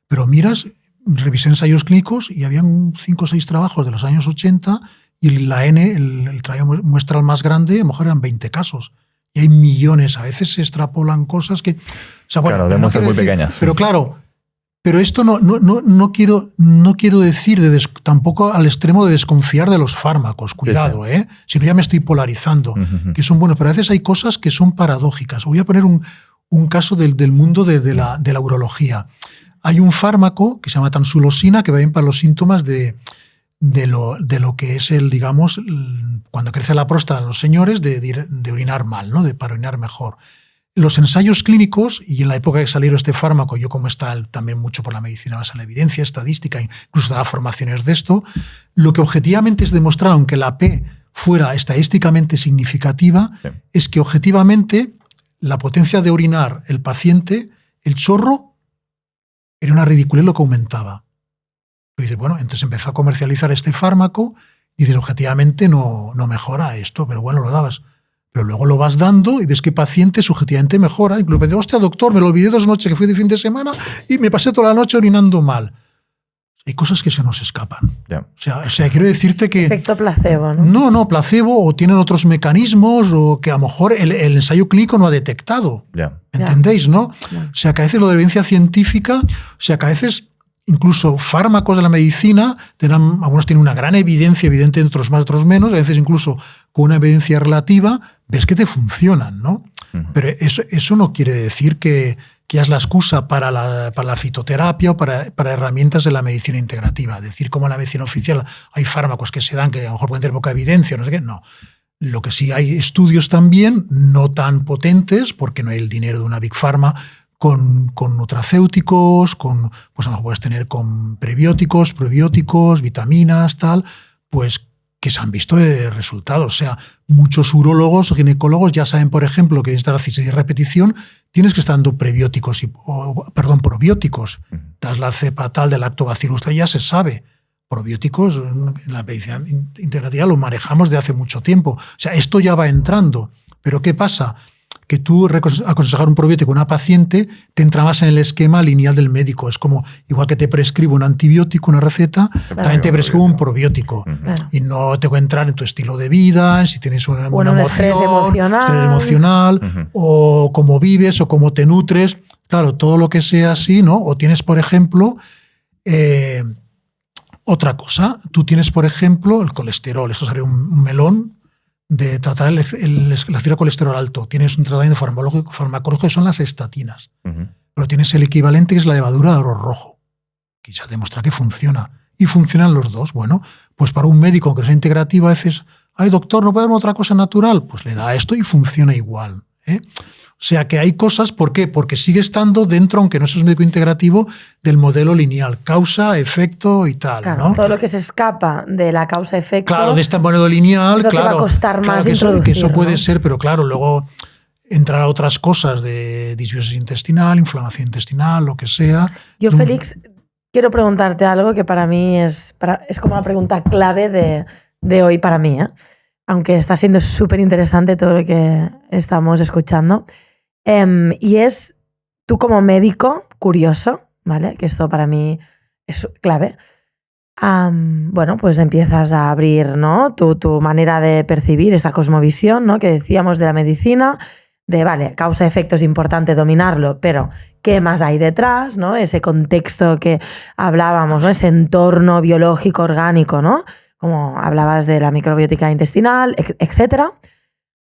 Pero miras, revisé ensayos clínicos y habían 5 o 6 trabajos de los años 80 y la N, el trabajo muestral más grande, a lo mejor eran 20 casos. Y hay millones, a veces se extrapolan cosas que... O sea, bueno, claro, de muestras muy pequeñas. Pero claro, pero esto no quiero decir tampoco al extremo de desconfiar de los fármacos, cuidado, sí. Si no ya me estoy polarizando, que son buenos, pero a veces hay cosas que son paradójicas. Voy a poner un caso del mundo de la urología. Hay un fármaco que se llama tamsulosina que va bien para los síntomas de lo que es digamos, cuando crece la próstata en los señores, de orinar mal, ¿no? Para orinar mejor. Los ensayos clínicos, y en la época que salieron este fármaco, yo como está también mucho por la medicina basada en la evidencia, estadística, incluso daba formaciones de esto, lo que objetivamente es demostrar, aunque la P fuera estadísticamente significativa, sí, es que objetivamente la potencia de orinar el paciente, el chorro, era una ridiculez lo que aumentaba. Y dices, bueno, entonces empezó a comercializar este fármaco y dices, objetivamente no mejora esto, pero bueno, lo dabas. Pero luego lo vas dando y ves que el paciente subjetivamente mejora. Incluso me dice, hostia, doctor, me lo olvidé 2 noches que fui de fin de semana y me pasé toda la noche orinando mal. Hay cosas que se nos escapan. Yeah. O sea, quiero decirte que... Efecto placebo, ¿no? No, placebo, o tienen otros mecanismos, o que a lo mejor el ensayo clínico no ha detectado. Yeah. ¿Entendéis, no? Yeah. O sea, que a veces lo de evidencia científica, o sea, que a veces incluso fármacos de la medicina, algunos tienen una gran evidencia, evidente, otros más, otros menos, a veces incluso con una evidencia relativa, ves que te funcionan, ¿no? Pero eso no quiere decir que que es la excusa para la fitoterapia o para herramientas de la medicina integrativa. Es decir, como en la medicina oficial hay fármacos que se dan que a lo mejor pueden tener poca evidencia, no sé qué, no. Lo que sí hay estudios también, no tan potentes, porque no hay el dinero de una Big Pharma, con nutracéuticos, pues a lo mejor puedes tener con prebióticos, probióticos, vitaminas, tal, pues que se han visto resultados. O sea, muchos urólogos o ginecólogos ya saben, por ejemplo, que en esta dosis de repetición tienes que estar dando probióticos. Das la cepa tal del lactobacillus, ya se sabe. Probióticos, en la medicina integrativa lo manejamos de hace mucho tiempo. O sea, esto ya va entrando. Pero ¿qué pasa? Que tú aconsejar un probiótico a una paciente te entra más en el esquema lineal del médico. Es como, igual que te prescribo un antibiótico, una receta, también te prescribo un probiótico. Y no te voy a entrar en tu estilo de vida, si tienes una emoción, estrés emocional, o cómo vives, o cómo te nutres. Claro, todo lo que sea así, ¿no? O tienes, por ejemplo, otra cosa. Tú tienes, por ejemplo, el colesterol. Esto sería un melón de tratar el colesterol alto. Tienes un tratamiento farmacológico que son las estatinas. Pero tienes el equivalente que es la levadura de arroz rojo, que ya demuestra que funciona. Y funcionan los dos. Bueno, pues para un médico que sea integrativa, a veces, ay doctor, ¿no puede darme otra cosa natural? Pues le da esto y funciona igual. O sea que hay cosas, ¿por qué? Porque sigue estando dentro, aunque no seas médico integrativo, del modelo lineal, causa, efecto y tal. Claro, ¿no? todo lo que se escapa de la causa-efecto. Claro, de este modelo lineal, claro. Te va a costar más que eso puede ¿no? ser, pero claro, luego entrar a otras cosas de disbiosis intestinal, inflamación intestinal, lo que sea. Yo, Félix, quiero preguntarte algo que para mí es como la pregunta clave de hoy para mí, aunque está siendo súper interesante todo lo que estamos escuchando. Y es, tú como médico curioso, ¿vale? Que esto para mí es clave. Bueno, pues empiezas a abrir, ¿no? tu manera de percibir esta cosmovisión, ¿no? Que decíamos de la medicina, de, vale, causa-efecto es importante dominarlo, pero ¿qué más hay detrás, ¿no? Ese contexto que hablábamos, ¿no? Ese entorno biológico, orgánico, ¿no? Como hablabas de la microbiótica intestinal, etcétera.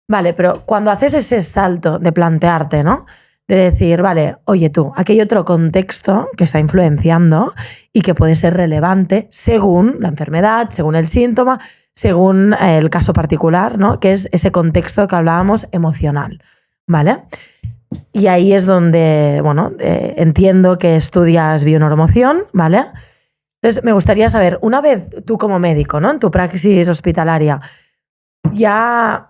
Vale, pero cuando haces ese salto de plantearte, ¿no? De decir, vale, oye tú, aquí hay otro contexto que está influenciando y que puede ser relevante según la enfermedad, según el síntoma, según el caso particular, ¿no? Que es ese contexto que hablábamos emocional, ¿vale? Y ahí es donde, bueno, entiendo que estudias bioneuromoción, ¿vale? Entonces, me gustaría saber, una vez tú como médico, ¿no? En tu praxis hospitalaria, ya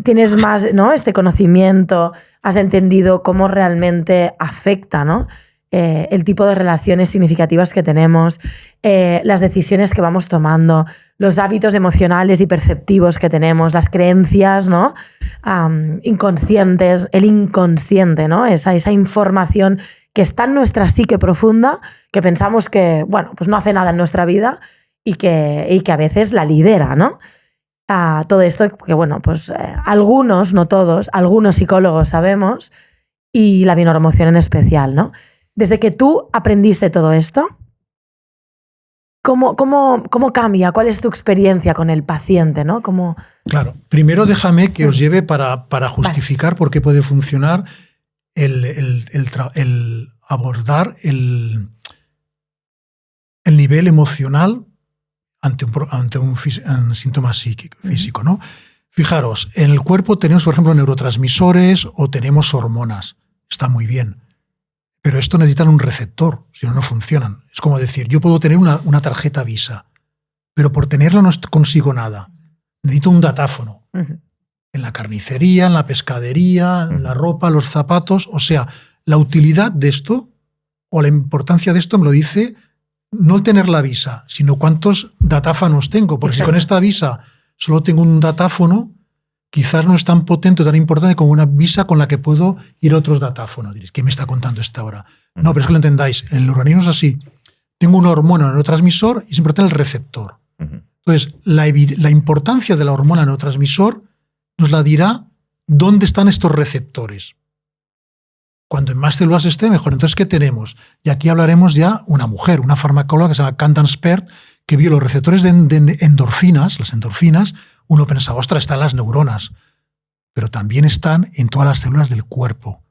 tienes más, ¿no? Este conocimiento, has entendido cómo realmente afecta, ¿no? El tipo de relaciones significativas que tenemos, las decisiones que vamos tomando, los hábitos emocionales y perceptivos que tenemos, las creencias, ¿no? Inconscientes, el inconsciente, ¿no? Esa información que está en nuestra psique profunda, que pensamos que, bueno, pues no hace nada en nuestra vida y que a veces la lidera, ¿no? Todo esto que, bueno, pues algunos, no todos, algunos psicólogos sabemos, y la bioneuromoción en especial, ¿no? Desde que tú aprendiste todo esto, ¿cómo cambia? ¿Cuál es tu experiencia con el paciente, ¿no? Claro, primero déjame que os lleve para justificar por qué puede funcionar el abordar el nivel emocional ante un síntoma físico, ¿no? Fijaros, en el cuerpo tenemos, por ejemplo, neurotransmisores o tenemos hormonas. Está muy bien. Pero esto necesitan un receptor, si no, no funcionan. Es como decir, yo puedo tener una tarjeta Visa, pero por tenerla no consigo nada. Necesito un datáfono. En la carnicería, en la pescadería, en la ropa, los zapatos. O sea, la utilidad de esto o la importancia de esto me lo dice no el tener la Visa, sino cuántos datáfonos tengo. Porque Exacto. Si con esta Visa solo tengo un datáfono, quizás no es tan potente o tan importante como una Visa con la que puedo ir a otros datáfonos. Diréis, ¿qué me está contando esta hora? No, pero es que lo entendáis. En el organismo es así. Tengo una hormona, un neurotransmisor y es importante el receptor. Entonces, la importancia de la hormona neurotransmisor nos la dirá dónde están estos receptores. Cuando en más células esté, mejor. Entonces, ¿qué tenemos? Y aquí hablaremos ya una mujer, una farmacóloga que se llama Candace Pert, que vio los receptores de endorfinas, las endorfinas. Uno pensaba, ostras, están las neuronas, pero también están en todas las células del cuerpo.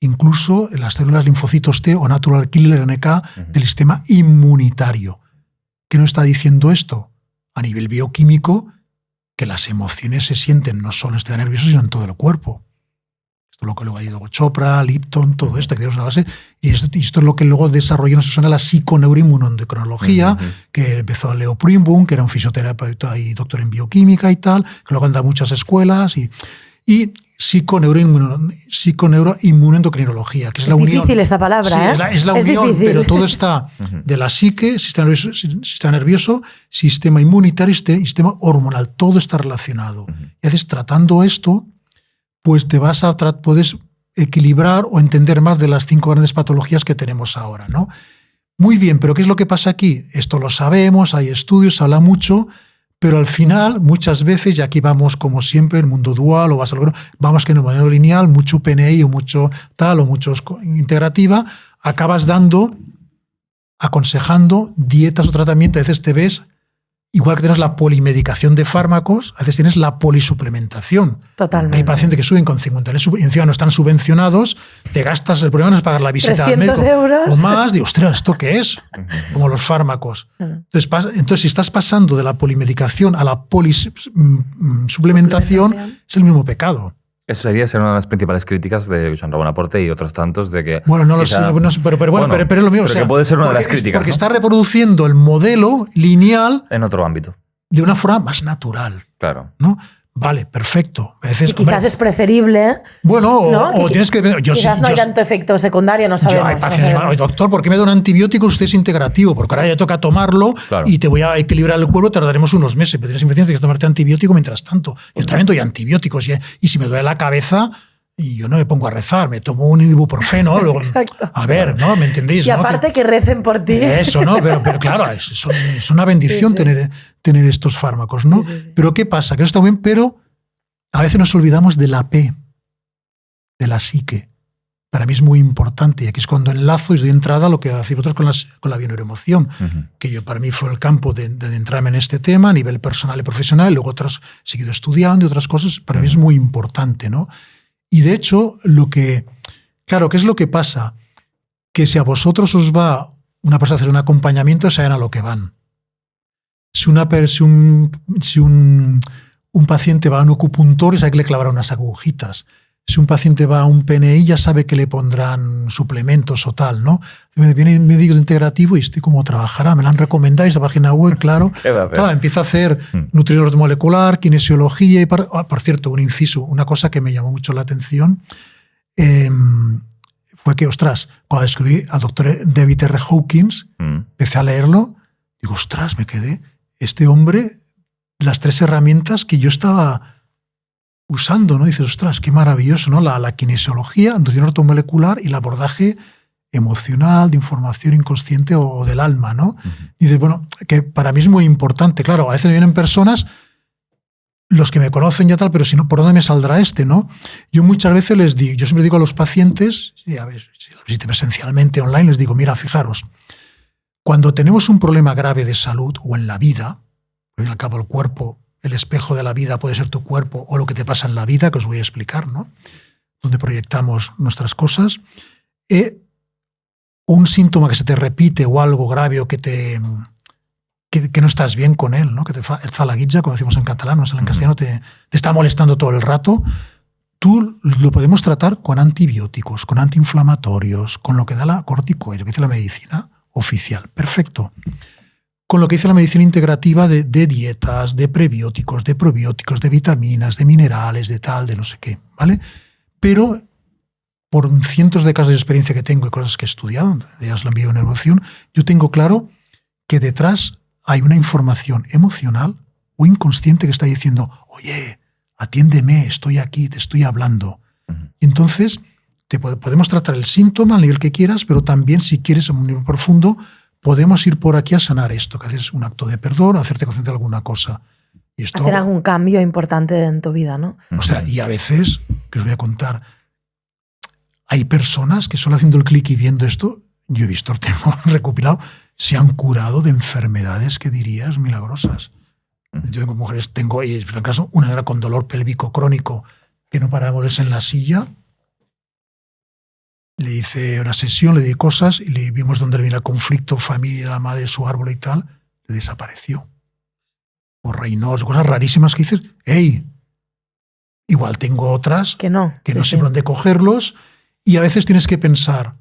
incluso las células linfocitos T o natural killer NK del sistema inmunitario. ¿Qué nos está diciendo esto? A nivel bioquímico, que las emociones se sienten no solo en el sistema nervioso, sino en todo el cuerpo. Esto es lo que luego ha ido Chopra, Lipton, todo esto, que tenemos una base. Y esto es lo que luego desarrolló, no se suena la psiconeuroinmunoendocrinología, que empezó Leo Prinboom, que era un fisioterapeuta y doctor en bioquímica y tal, que luego anda a muchas escuelas. Y psiconeuroinmunoendocrinología, que es la unión. Es difícil esta palabra, sí, ¿eh? Es la unión, difícil. pero todo está de la psique, sistema nervioso, sistema inmunitario y sistema hormonal. Todo está relacionado. Y haces tratando esto, pues puedes equilibrar o entender más de las 5 grandes patologías que tenemos ahora, ¿no? Muy bien, pero ¿qué es lo que pasa aquí? Esto lo sabemos, hay estudios, se habla mucho, pero al final, muchas veces, y aquí vamos como siempre, el mundo dual, o vamos que en el modelo lineal, mucho PNI o mucho tal, o mucho integrativa, acabas aconsejando dietas o tratamiento. A veces te ves, igual que tienes la polimedicación de fármacos, a veces tienes la polisuplementación. Totalmente. Hay pacientes que suben con 50.000 y encima no están subvencionados, te gastas, el problema no es pagar la visita al médico 300 € o más, digo, ostras, ¿esto qué es? Como los fármacos. Entonces, si estás pasando de la polimedicación a la polisuplementación, es el mismo pecado. Eso sería ser una de las principales críticas de Joan Ramon Aporte y otros tantos de que... Bueno, no lo sé, pero es lo mío. Pero o sea, que puede ser una de las críticas, porque ¿no? está reproduciendo el modelo lineal En otro ámbito. de una forma más natural. Claro. ¿No? Vale, perfecto. A veces, Y quizás es preferible. Bueno, ¿no? o tienes que... Quizás no hay tanto efecto secundario, no sabemos. Oye, doctor, ¿por qué me da un antibiótico? Usted es integrativo, porque ahora ya toca tomarlo y te voy a equilibrar el cuerpo, tardaremos unos meses, pero tienes infección, tienes que tomarte antibiótico mientras tanto. Yo también doy antibióticos y si me duele la cabeza... Y yo no me pongo a rezar, me tomo un ibuprofeno. Luego, Exacto. A ver, ¿no? ¿Me entendéis? Y aparte que recen por ti. Eso, ¿no? Pero claro, es una bendición tener estos fármacos, ¿no? Sí. Pero ¿qué pasa? Que eso está bien, pero a veces nos olvidamos de la P, de la psique. Para mí es muy importante, y aquí es cuando enlazo y doy entrada a lo que hacéis vosotros con la bioneuroemoción, que para mí fue el campo de entrarme en este tema a nivel personal y profesional, y luego he seguido estudiando y otras cosas, para mí es muy importante, ¿no? Y de hecho, claro, ¿qué es lo que pasa? Que si a vosotros os va una persona a hacer un acompañamiento, saben a lo que van. Si un paciente va a un acupuntor, sabe que le clavarán unas agujitas. Si un paciente va a un PNI, ya sabe que le pondrán suplementos o tal, ¿no? Me viene un médico integrativo y estoy como trabajará, me la han recomendado, esa página web, claro. Empieza a hacer nutrición molecular, kinesiología y, por cierto, un inciso, una cosa que me llamó mucho la atención fue que, ostras, cuando descubrí al doctor David R. Hawkins, empecé a leerlo, digo, ostras, me quedé, este hombre, las 3 herramientas que yo estaba usando, ¿no? Dices, ostras, qué maravilloso, ¿no? La kinesiología, nutrición ortomolecular y el abordaje emocional, de información inconsciente o del alma, ¿no? Y dices, bueno, que para mí es muy importante. Claro, a veces vienen personas, los que me conocen ya tal, pero si no, ¿por dónde me saldrá no? Yo muchas veces yo siempre digo a los pacientes, a ver, si lo visité presencialmente, online, les digo, mira, fijaros, cuando tenemos un problema grave de salud o en la vida, porque al cabo el cuerpo, el espejo de la vida puede ser tu cuerpo o lo que te pasa en la vida, que os voy a explicar, ¿no? Donde proyectamos nuestras cosas. Un síntoma que se te repite o algo grave o que no estás bien con él, ¿no? Que te falaguitja, como decimos en catalán, no sé en castellano, te está molestando todo el rato. Tú lo podemos tratar con antibióticos, con antiinflamatorios, con lo que da la corticoide, lo que dice la medicina oficial. Perfecto. Con lo que dice la medicina integrativa de dietas, de prebióticos, de probióticos, de vitaminas, de minerales, de tal, de no sé qué, ¿vale? Pero por cientos de casos de experiencia que tengo y cosas que he estudiado, ya os lo envío en evolución, yo tengo claro que detrás hay una información emocional o inconsciente que está diciendo, oye, atiéndeme, estoy aquí, te estoy hablando. Entonces, podemos tratar el síntoma al nivel que quieras, pero también, si quieres, a un nivel profundo, podemos ir por aquí a sanar esto, que haces un acto de perdón, hacerte consciente de alguna cosa. Y esto, hacer algún cambio importante en tu vida, ¿no? O sea, y a veces, que os voy a contar, hay personas que solo haciendo el clic y viendo esto, yo he visto, tengo recopilado, se han curado de enfermedades que dirías milagrosas. Yo tengo mujeres, y en el caso, una era con dolor pélvico crónico, que no paraba de moverse en la silla, le hice una sesión, le di cosas y le vimos dónde venía el conflicto, familia, la madre, su árbol y tal, le desapareció. O Reynoso, cosas rarísimas que dices, ¡hey! Igual tengo otras que no sé por dónde cogerlos, y a veces tienes que pensar,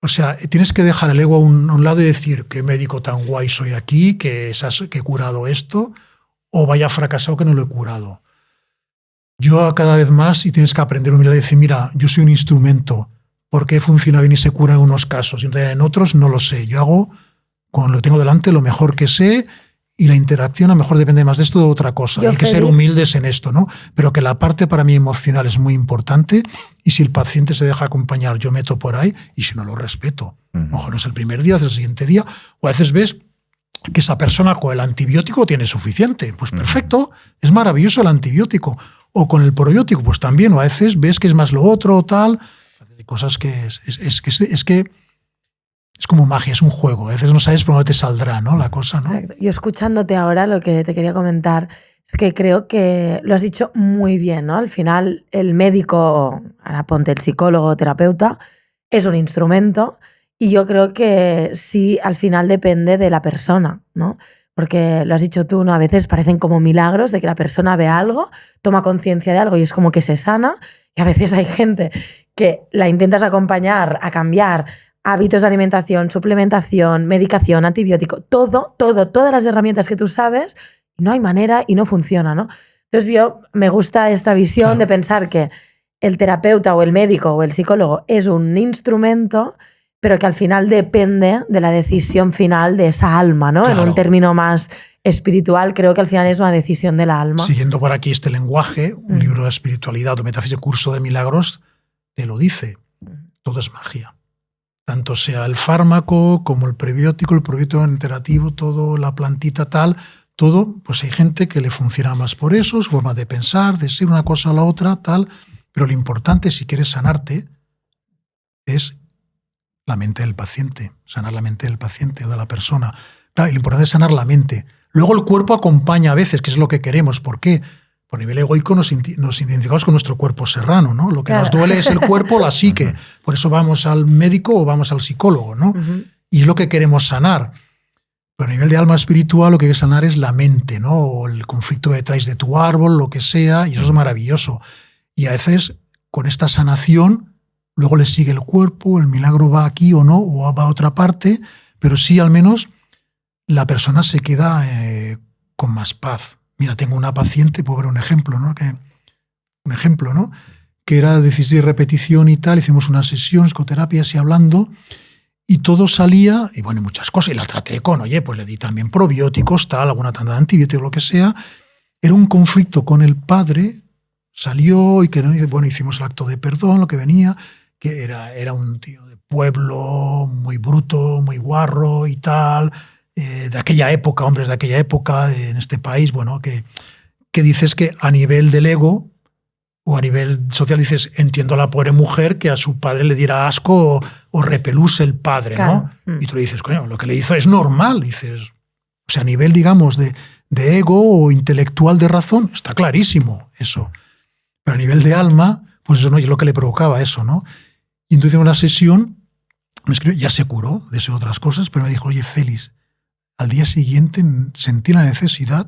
o sea, tienes que dejar el ego a un lado y decir, qué médico tan guay soy aquí, que he curado esto, o vaya fracasado que no lo he curado. Yo cada vez más, y tienes que aprender humildad y decir, mira, yo soy un instrumento, ¿por qué funciona bien y se cura en unos casos? Y en otros no lo sé. Yo hago, con lo que tengo delante, lo mejor que sé, y la interacción a lo mejor depende más de esto o de otra cosa. Hay que ser humildes en esto, ¿no? Pero que la parte para mí emocional es muy importante, y si el paciente se deja acompañar, yo meto por ahí, y si no, lo respeto. A lo mejor no es el primer día, es el siguiente día, o a veces ves que esa persona con el antibiótico tiene suficiente. Pues perfecto, es maravilloso el antibiótico. O con el probiótico, pues también, o a veces ves que es más lo otro o tal. Hay cosas que es como magia, es un juego. A veces no sabes por dónde te saldrá, ¿no? La cosa, ¿no? Exacto. Yo escuchándote ahora, lo que te quería comentar es que creo que lo has dicho muy bien, ¿no? Al final, el médico, ahora ponte el psicólogo, terapeuta, es un instrumento, y yo creo que sí, al final depende de la persona, ¿no? Porque lo has dicho tú, ¿no? A veces parecen como milagros de que la persona ve algo, toma conciencia de algo y es como que se sana, y a veces hay gente que la intentas acompañar a cambiar hábitos de alimentación, suplementación, medicación, antibiótico, todas las herramientas que tú sabes, no hay manera y no funciona, ¿no? Entonces me gusta esta visión de pensar que el terapeuta o el médico o el psicólogo es un instrumento, pero que al final depende de la decisión final de esa alma, ¿no? En un término más espiritual, creo que al final es una decisión del alma. Siguiendo por aquí este lenguaje, un libro de espiritualidad o metafísica, Curso de Milagros, te lo dice. Todo es magia. Tanto sea el fármaco como el probiótico interactivo, todo, la plantita tal, todo, pues hay gente que le funciona más por eso, su forma de pensar, de ser una cosa a la otra, tal, pero lo importante, si quieres sanarte, es la mente del paciente, sanar la mente del paciente o de la persona. Claro, y lo importante es sanar la mente. Luego el cuerpo acompaña a veces, que es lo que queremos. ¿Por qué? Por nivel egoico nos identificamos con nuestro cuerpo serrano, ¿no? Lo que nos duele es el cuerpo, la psique. Por eso vamos al médico o vamos al psicólogo, ¿no? Y es lo que queremos sanar. Pero a nivel de alma espiritual lo que hay que sanar es la mente, ¿no? O el conflicto que traes de tu árbol, lo que sea, y eso es maravilloso. Y a veces con esta sanación luego le sigue el cuerpo, el milagro va aquí o no, o va a otra parte, pero sí al menos la persona se queda con más paz. Mira, tengo una paciente, puedo ver un ejemplo, ¿no? Que era 16 repetición y tal, hicimos una sesión, psicoterapia, así hablando, y todo salía, y bueno, muchas cosas, y la traté con, oye, pues le di también probióticos, tal, alguna tanda de antibióticos, lo que sea. Era un conflicto con el padre, salió, y que bueno, hicimos el acto de perdón, lo que venía, que era un tío de pueblo, muy bruto, muy guarro y tal, de aquella época, hombres de aquella época, en este país, bueno, que dices que a nivel del ego o a nivel social dices, entiendo a la pobre mujer que a su padre le diera asco o repeluse el padre, claro, ¿no? Y tú le dices, coño, lo que le hizo es normal, dices, o sea, a nivel, digamos, de ego o intelectual de razón, está clarísimo eso. Pero a nivel de alma, pues eso no es lo que le provocaba eso, ¿no? Y entonces en una sesión, me escribió, ya se curó de esas otras cosas, pero me dijo, oye, Félix, al día siguiente sentí la necesidad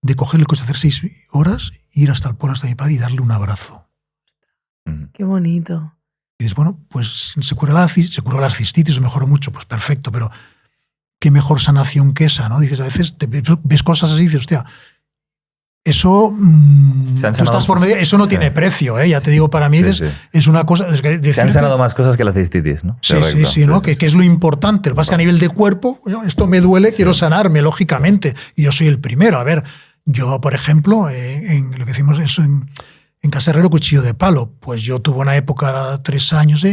de coger el coche, hacer 6 horas, ir hasta el pueblo, hasta mi padre y darle un abrazo. Qué bonito. Y dices, bueno, pues se curó la cistitis, mejoró mucho, pues perfecto, pero qué mejor sanación que esa, ¿no? Dices, a veces ves cosas así y dices, hostia, eso, eso no tiene precio, ¿eh? Ya te digo, para mí es una cosa... Se han sanado más cosas que la cistitis, ¿no? Sí, ¿no? Que es lo importante. Lo que pasa es que a nivel de cuerpo, esto me duele, quiero sanarme, lógicamente. Y yo soy el primero. A ver, yo, por ejemplo, en lo que decimos eso en Casa Herrero, cuchillo de palo. Pues yo tuve una época, 3 años,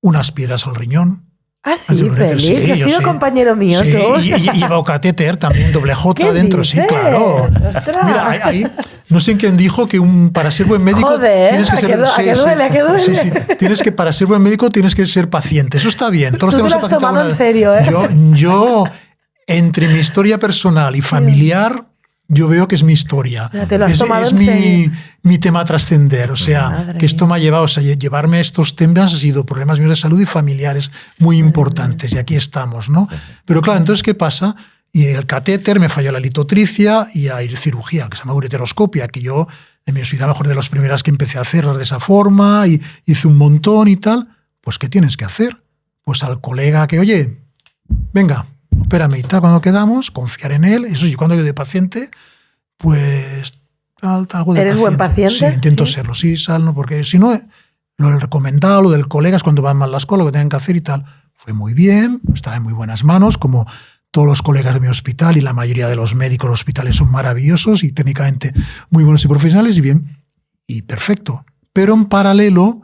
unas piedras al riñón. Ah, sí, Félix, has sido compañero mío, sí, tú. Y llevado catéter también, doble J adentro, sí, claro. ¡Ostras! Mira, ahí, no sé quién dijo que para ser buen médico... Joder, tienes que ser... ¿a qué duele? Sí, para ser buen médico tienes que ser paciente, eso está bien. Todos tú te lo has tomado en serio, ¿eh? Yo, entre mi historia personal y familiar, yo veo que es mi historia. Te lo has tomado es en serio. mi tema a trascender. O sea, Madre que esto mía. me ha llevado, o sea, llevarme a estos temas ha sido problemas míos de salud y familiares muy importantes. Y aquí estamos, ¿no? Pero claro, entonces, ¿qué pasa? Y el catéter, me falló la litotricia y hay cirugía, que se llama ureteroscopia, que yo en mi hospital, mejor de las primeras que empecé a hacerlas de esa forma, y hice un montón y tal. Pues, ¿qué tienes que hacer? Pues al colega que, oye, venga, opérame y tal, cuando quedamos, confiar en él. Eso yo cuando yo de paciente, pues algo de ¿Eres buen paciente? Sí, intento ¿Sí? serlo, sí, ¿no? Porque si no, lo del recomendado, lo del colega es cuando van mal las cosas, lo que tienen que hacer y tal. Fue muy bien, estaba en muy buenas manos, como todos los colegas de mi hospital y la mayoría de los médicos de los hospitales son maravillosos y técnicamente muy buenos y profesionales y bien, y perfecto. Pero en paralelo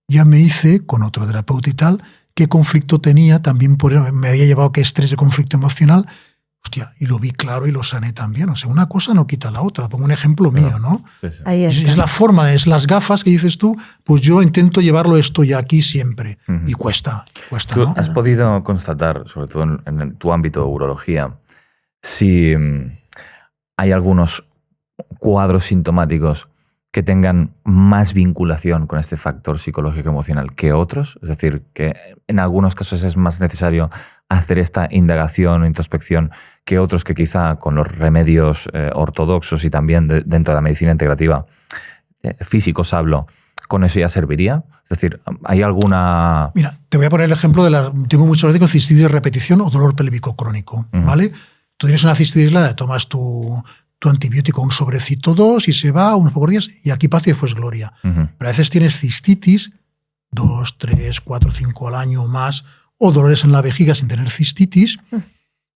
ya me hice con otro terapeuta y tal, qué conflicto tenía, también me había llevado qué estrés de conflicto emocional, hostia, y lo vi claro y lo sané también. O sea, una cosa no quita la otra. Pongo un ejemplo mío, ¿no? Sí, sí. Ahí está. Es la forma, es las gafas que dices tú, pues yo intento llevarlo esto ya aquí siempre. Y cuesta, ¿Tú ¿no? has podido constatar, sobre todo en tu ámbito de urología, si hay algunos cuadros sintomáticos que tengan más vinculación con este factor psicológico emocional que otros? Es decir, que en algunos casos es más necesario hacer esta indagación o introspección que otros que quizá con los remedios ortodoxos y también dentro de la medicina integrativa, físicos hablo, ¿con eso ya serviría? Es decir, ¿hay alguna...? Mira, te voy a poner el ejemplo tengo muchas veces con cistitis de repetición o dolor pélvico crónico, ¿vale? Tú tienes una cistitis aislada, tomas tu antibiótico, un sobrecito 2 y se va unos pocos días y aquí paz y después gloria. Pero a veces tienes cistitis 2, 3, 4, 5 al año o más, o dolores en la vejiga sin tener cistitis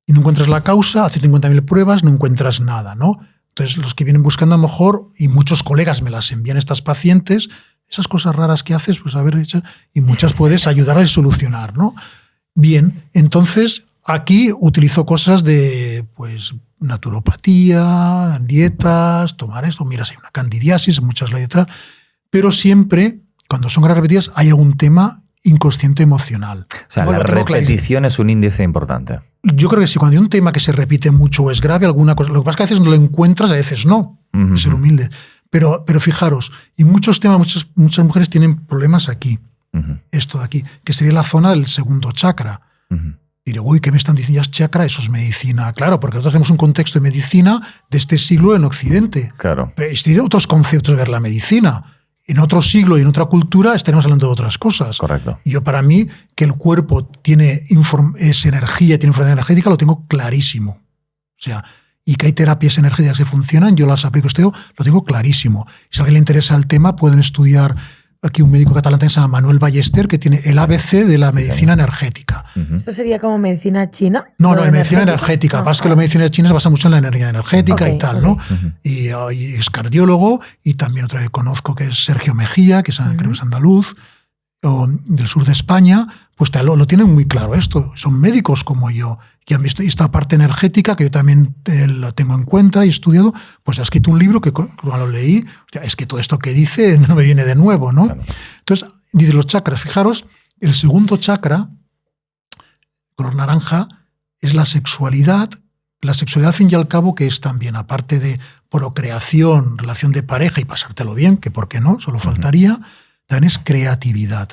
y no encuentras la causa, haces 50.000 pruebas, no encuentras nada, ¿no? Entonces los que vienen buscando a lo mejor, y muchos colegas me las envían estas pacientes, esas cosas raras que haces, pues a ver, y muchas puedes ayudar a solucionar, ¿no? Bien, entonces aquí utilizo cosas de, pues, naturopatía, dietas, tomar esto, miras, hay una candidiasis, muchas letras, pero siempre, cuando son graves repetidas, hay algún tema inconsciente emocional. O sea, Bueno, la tengo repetición es un índice importante. Yo creo que sí, cuando hay un tema que se repite mucho o es grave, alguna cosa. Lo que pasa es que a veces no lo encuentras, a veces no. Ser humilde. Pero fijaros, y muchos temas, muchas mujeres tienen problemas aquí. Esto de aquí, que sería la zona del segundo chakra. Diré, uy, ¿qué me están diciendo? Ya es chakra, eso es medicina. Claro, porque nosotros tenemos un contexto de medicina de este siglo en Occidente. Claro. Pero hay otros conceptos de ver la medicina. En otro siglo y en otra cultura estaremos hablando de otras cosas. Correcto. Y yo, para mí, que el cuerpo tiene es energía, tiene información energética, lo tengo clarísimo. O sea, y que hay terapias energéticas que funcionan, yo las aplico, lo tengo clarísimo. Si a alguien le interesa el tema, pueden estudiar aquí un médico catalán que se llama Manuel Ballester, que tiene el ABC de la medicina energética. ¿Esto sería como medicina china? No, en medicina energética. Pasa que la medicina china se basa mucho en la energía energética y tal, ¿no? Y es cardiólogo, y también otra que conozco que es Sergio Mejía, que creo que es andaluz, o del sur de España, pues lo tienen muy claro esto. Son médicos como yo, que han visto esta parte energética, que yo también la tengo en cuenta y he estudiado, pues ha escrito un libro que cuando lo leí, es que todo esto que dice no me viene de nuevo, ¿no? Claro. Entonces, dice los chakras, fijaros, el segundo chakra, color naranja, es la sexualidad. La sexualidad, al fin y al cabo, que es también, aparte de procreación, relación de pareja y pasártelo bien, que por qué no, solo faltaría, también es creatividad.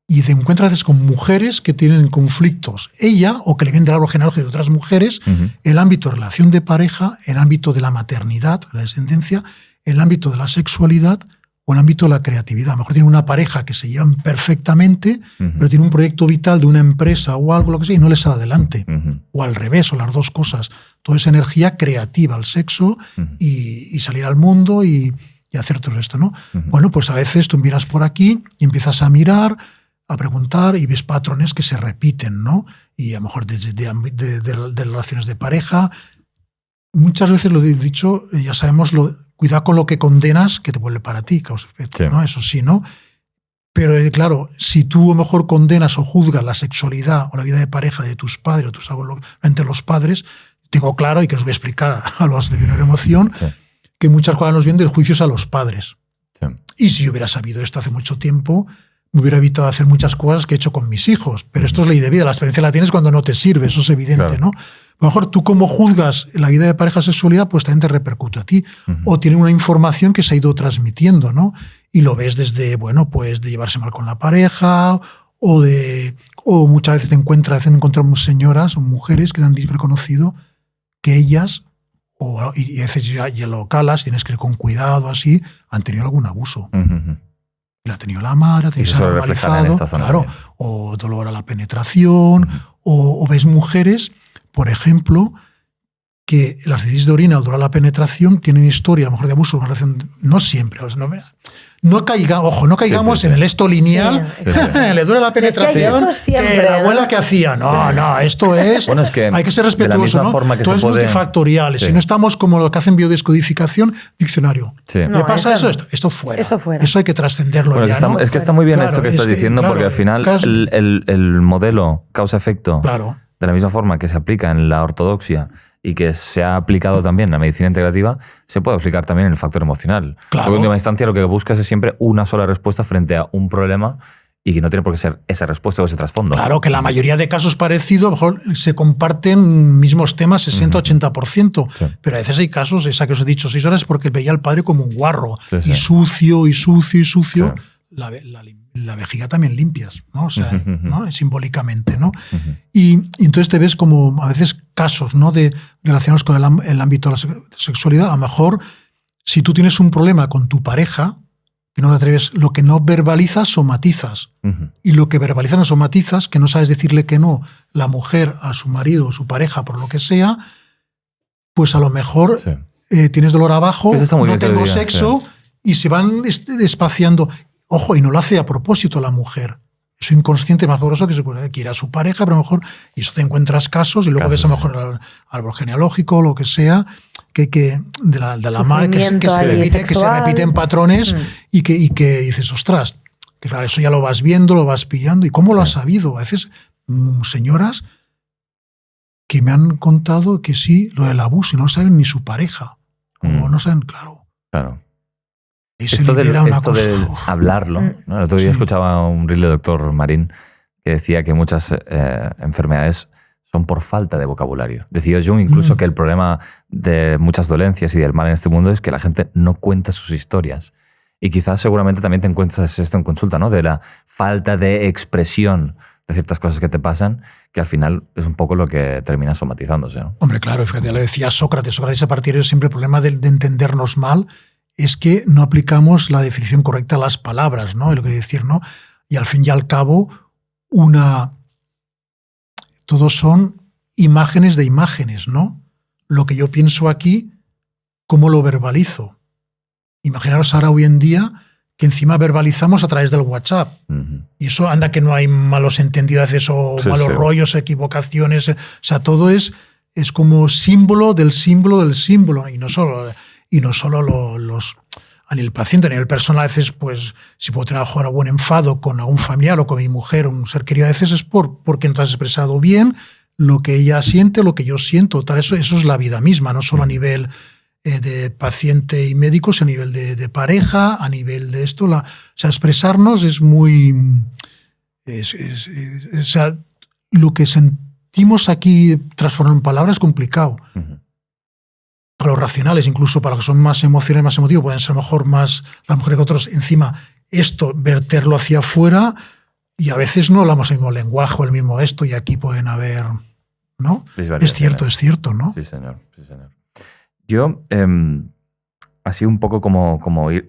Y te encuentras con mujeres que tienen conflictos, ella, o que le vienen del árbol genealógico de otras mujeres, el ámbito de relación de pareja, el ámbito de la maternidad, la descendencia, el ámbito de la sexualidad o el ámbito de la creatividad. A lo mejor tiene una pareja que se llevan perfectamente, pero tiene un proyecto vital de una empresa o algo, lo que sea, y no les sale adelante. O al revés, o las dos cosas. Toda esa energía creativa, el sexo, y salir al mundo y hacer todo esto, ¿no? Bueno, pues a veces tú miras por aquí y empiezas a mirar, a preguntar y ves patrones que se repiten, ¿no? Y a lo mejor de relaciones de pareja. Muchas veces lo he dicho, ya sabemos, cuidado con lo que condenas, que te vuelve para ti, causa efecto, sí. ¿No? Eso sí, ¿no? Pero claro, si tú a lo mejor condenas o juzgas la sexualidad o la vida de pareja de tus padres o tus abuelos, entre los padres, tengo claro, y que os voy a explicar a los de Menor Emoción, que muchas cosas nos vienen del juicio a los padres. Sí. Y si yo hubiera sabido esto hace mucho tiempo, me hubiera evitado hacer muchas cosas que he hecho con mis hijos. Pero esto es ley de vida. La experiencia la tienes cuando no te sirve, eso es evidente, claro. ¿no? A lo mejor tú como juzgas la vida de pareja sexualidad, pues también te repercute a ti. O tiene una información que se ha ido transmitiendo, ¿no? Y lo ves desde, bueno, pues de llevarse mal con la pareja, o muchas veces encontramos señoras o mujeres que han reconocido que ellas, y a veces ya lo calas, tienes que ir con cuidado, así, han tenido algún abuso. La ha tenido la madre, se ha normalizado, claro, o dolor a la penetración, o ves mujeres, por ejemplo, que las dices de orina o dolor a la penetración tienen historia, a lo mejor de abuso, una relación, no siempre, o sea, no caigamos en el esto lineal, le duele la penetración, siempre, la abuela que hacía, no, esto es, bueno, es que hay que ser respetuoso, de la misma ¿no? forma que todo es multifactorial, si no estamos como lo que hacen biodescodificación, diccionario. ¿Le pasa esto fuera? Eso hay que trascenderlo. Bueno, ya, ¿no? Es que está muy bien claro, esto que estás diciendo, porque al final el modelo causa-efecto, de la misma forma que se aplica en la ortodoxia y que se ha aplicado también en la medicina integrativa, se puede aplicar también en el factor emocional. Porque en última instancia lo que buscas es siempre una sola respuesta frente a un problema y que no tiene por qué ser esa respuesta o ese trasfondo. Claro, que la mayoría de casos parecidos, a lo mejor se comparten mismos temas 60-80%, pero a veces hay casos, esa que os he dicho 6 horas, porque veía al padre como un guarro, y sucio. La vejiga también limpias, ¿no? O sea, ¿no? Simbólicamente, ¿no? Y entonces te ves como a veces casos, ¿no? Relacionados con el ámbito de la sexualidad. A lo mejor, si tú tienes un problema con tu pareja, que no te atreves, lo que no verbalizas, somatizas. Y lo que verbalizas, no somatizas, que no sabes decirle que no, la mujer a su marido o su pareja, por lo que sea, pues a lo mejor tienes dolor abajo, no tengo sexo, y se van espaciando. Ojo, y no lo hace a propósito la mujer. Es un inconsciente más poderoso que se quiere a su pareja, pero a lo mejor, y eso te encuentras casos, y luego ves a lo mejor al árbol genealógico, lo que sea, que de la madre que se repiten patrones y que dices, ostras, que claro, eso ya lo vas viendo, lo vas pillando. ¿Y cómo lo has sabido? A veces, señoras que me han contado que sí, lo del abuso, y no saben ni su pareja. O no saben, claro. Esto de hablarlo, ¿no? El otro día escuchaba un reel del doctor Marín que decía que muchas enfermedades son por falta de vocabulario. Decía Jung incluso que el problema de muchas dolencias y del mal en este mundo es que la gente no cuenta sus historias. Y quizás seguramente también te encuentras esto en consulta, ¿no? De la falta de expresión de ciertas cosas que te pasan, que al final es un poco lo que termina somatizándose, ¿no? Hombre, claro, fíjate, ya lo decía Sócrates. Sócrates a partir de siempre el problema de entendernos mal es que no aplicamos la definición correcta a las palabras, ¿no? Lo que decir, ¿no? Y al fin y al cabo, todos son imágenes de imágenes, ¿no? Lo que yo pienso aquí, ¿cómo lo verbalizo? Imaginaros ahora hoy en día que encima verbalizamos a través del WhatsApp. Y eso anda que no hay malos entendidos a veces o malos rollos, equivocaciones. O sea, todo es como símbolo del símbolo del símbolo. Y no solo a nivel paciente, a nivel personal, a veces, pues, si puedo tener a buen enfado con algún familiar o con mi mujer o un ser querido, a veces es porque no te has expresado bien lo que ella siente, lo que yo siento. Tal, eso es la vida misma, no solo a nivel de paciente y médico, sino a nivel de pareja, a nivel de esto. O sea, expresarnos es muy... o sea, lo que sentimos aquí transformado en palabras es complicado. Para los racionales, incluso para los que son más emocionales, más emotivos, pueden ser a lo mejor más las mujeres que otros. Encima, esto, verterlo hacia afuera, y a veces no hablamos el mismo lenguaje o el mismo esto, y aquí pueden haber... ¿no? Es cierto, ¿no? Sí, señor. Yo, así un poco como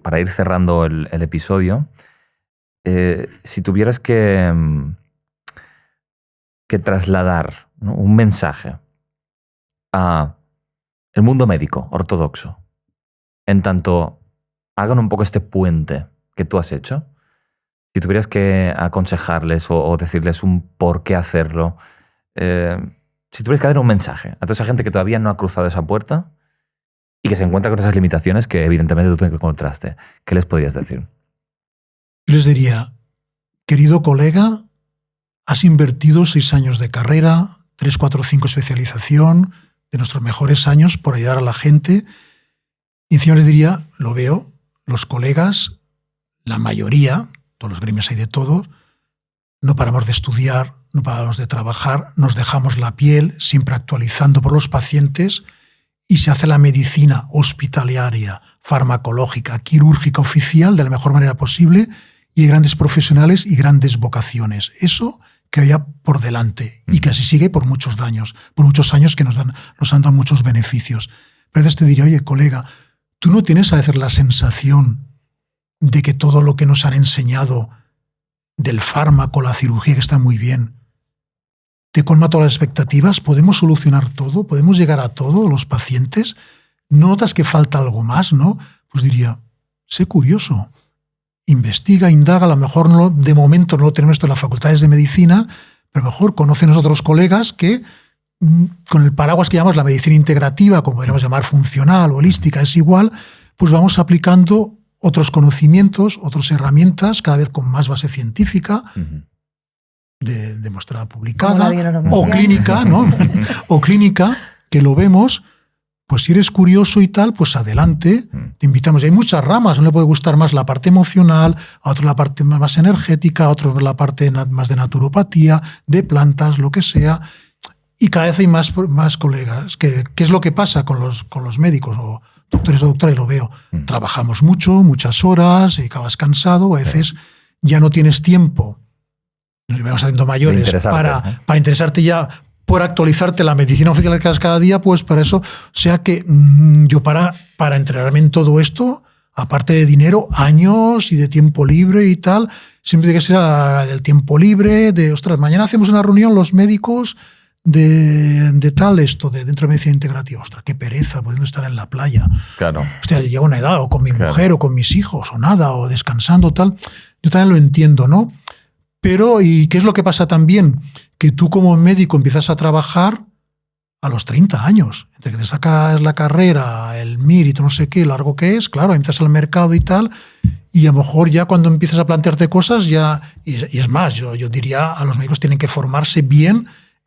para ir cerrando el episodio, si tuvieras que trasladar, ¿no?, un mensaje a el mundo médico ortodoxo, en tanto hagan un poco este puente que tú has hecho, si tuvieras que aconsejarles o decirles un por qué hacerlo, si tuvieras que dar un mensaje a toda esa gente que todavía no ha cruzado esa puerta y que se encuentra con esas limitaciones que evidentemente tú te encontraste, ¿qué les podrías decir? Yo les diría, querido colega, has invertido 6 años de carrera, 3, 4, 5 especialización, de nuestros mejores años por ayudar a la gente. Y encima les diría, lo veo, los colegas, la mayoría, todos los gremios hay de todos, no paramos de estudiar, no paramos de trabajar, nos dejamos la piel, siempre actualizando por los pacientes, y se hace la medicina hospitalaria, farmacológica, quirúrgica, oficial, de la mejor manera posible, y hay grandes profesionales y grandes vocaciones. Eso que había por delante y que así sigue por muchos años que nos han dado muchos beneficios. Pero entonces te diría, oye, colega, ¿tú no tienes a veces la sensación de que todo lo que nos han enseñado del fármaco, la cirugía, que está muy bien, te colma todas las expectativas? ¿Podemos solucionar todo? ¿Podemos llegar a todo los pacientes? ¿No notas que falta algo más, no? Pues diría, sé curioso. Investiga, indaga, a lo mejor de momento no lo tenemos esto en las facultades de medicina, pero mejor conocen a otros colegas que con el paraguas que llamamos la medicina integrativa, como podríamos llamar funcional o holística, es igual, pues vamos aplicando otros conocimientos, otras herramientas, cada vez con más base científica, demostrada, publicada, o clínica, ¿no? O clínica, que lo vemos. Pues si eres curioso y tal, pues adelante, te invitamos. Y hay muchas ramas, no le puede gustar más la parte emocional, a otro la parte más energética, a otro la parte más de naturopatía, de plantas, lo que sea. Y cada vez hay más colegas. ¿Qué es lo que pasa con los médicos o doctores o doctoras? Y lo veo. Trabajamos muchas horas, y acabas cansado, a veces ya no tienes tiempo, nos vamos haciendo mayores, para interesarte ya por actualizarte la medicina oficial que hagas cada día, pues para eso, o sea que yo para entrenarme en todo esto, aparte de dinero, años y de tiempo libre y tal, siempre tiene que ser del tiempo libre, ostras, mañana hacemos una reunión los médicos de tal esto, dentro de medicina integrativa. Ostras, qué pereza, pudiendo estar en la playa. Claro. Hostia, llega una edad, o con mi mujer, o con mis hijos, o nada, o descansando, tal. Yo también lo entiendo, ¿no? Pero, ¿y qué es lo que pasa también? Que tú como médico empiezas a trabajar a los 30 años. Entre que te sacas la carrera, el MIR y tú no sé qué, largo que es, claro, entras al mercado y tal, y a lo mejor ya cuando empiezas a plantearte cosas, ya, y es más, yo diría a los médicos tienen que formarse bien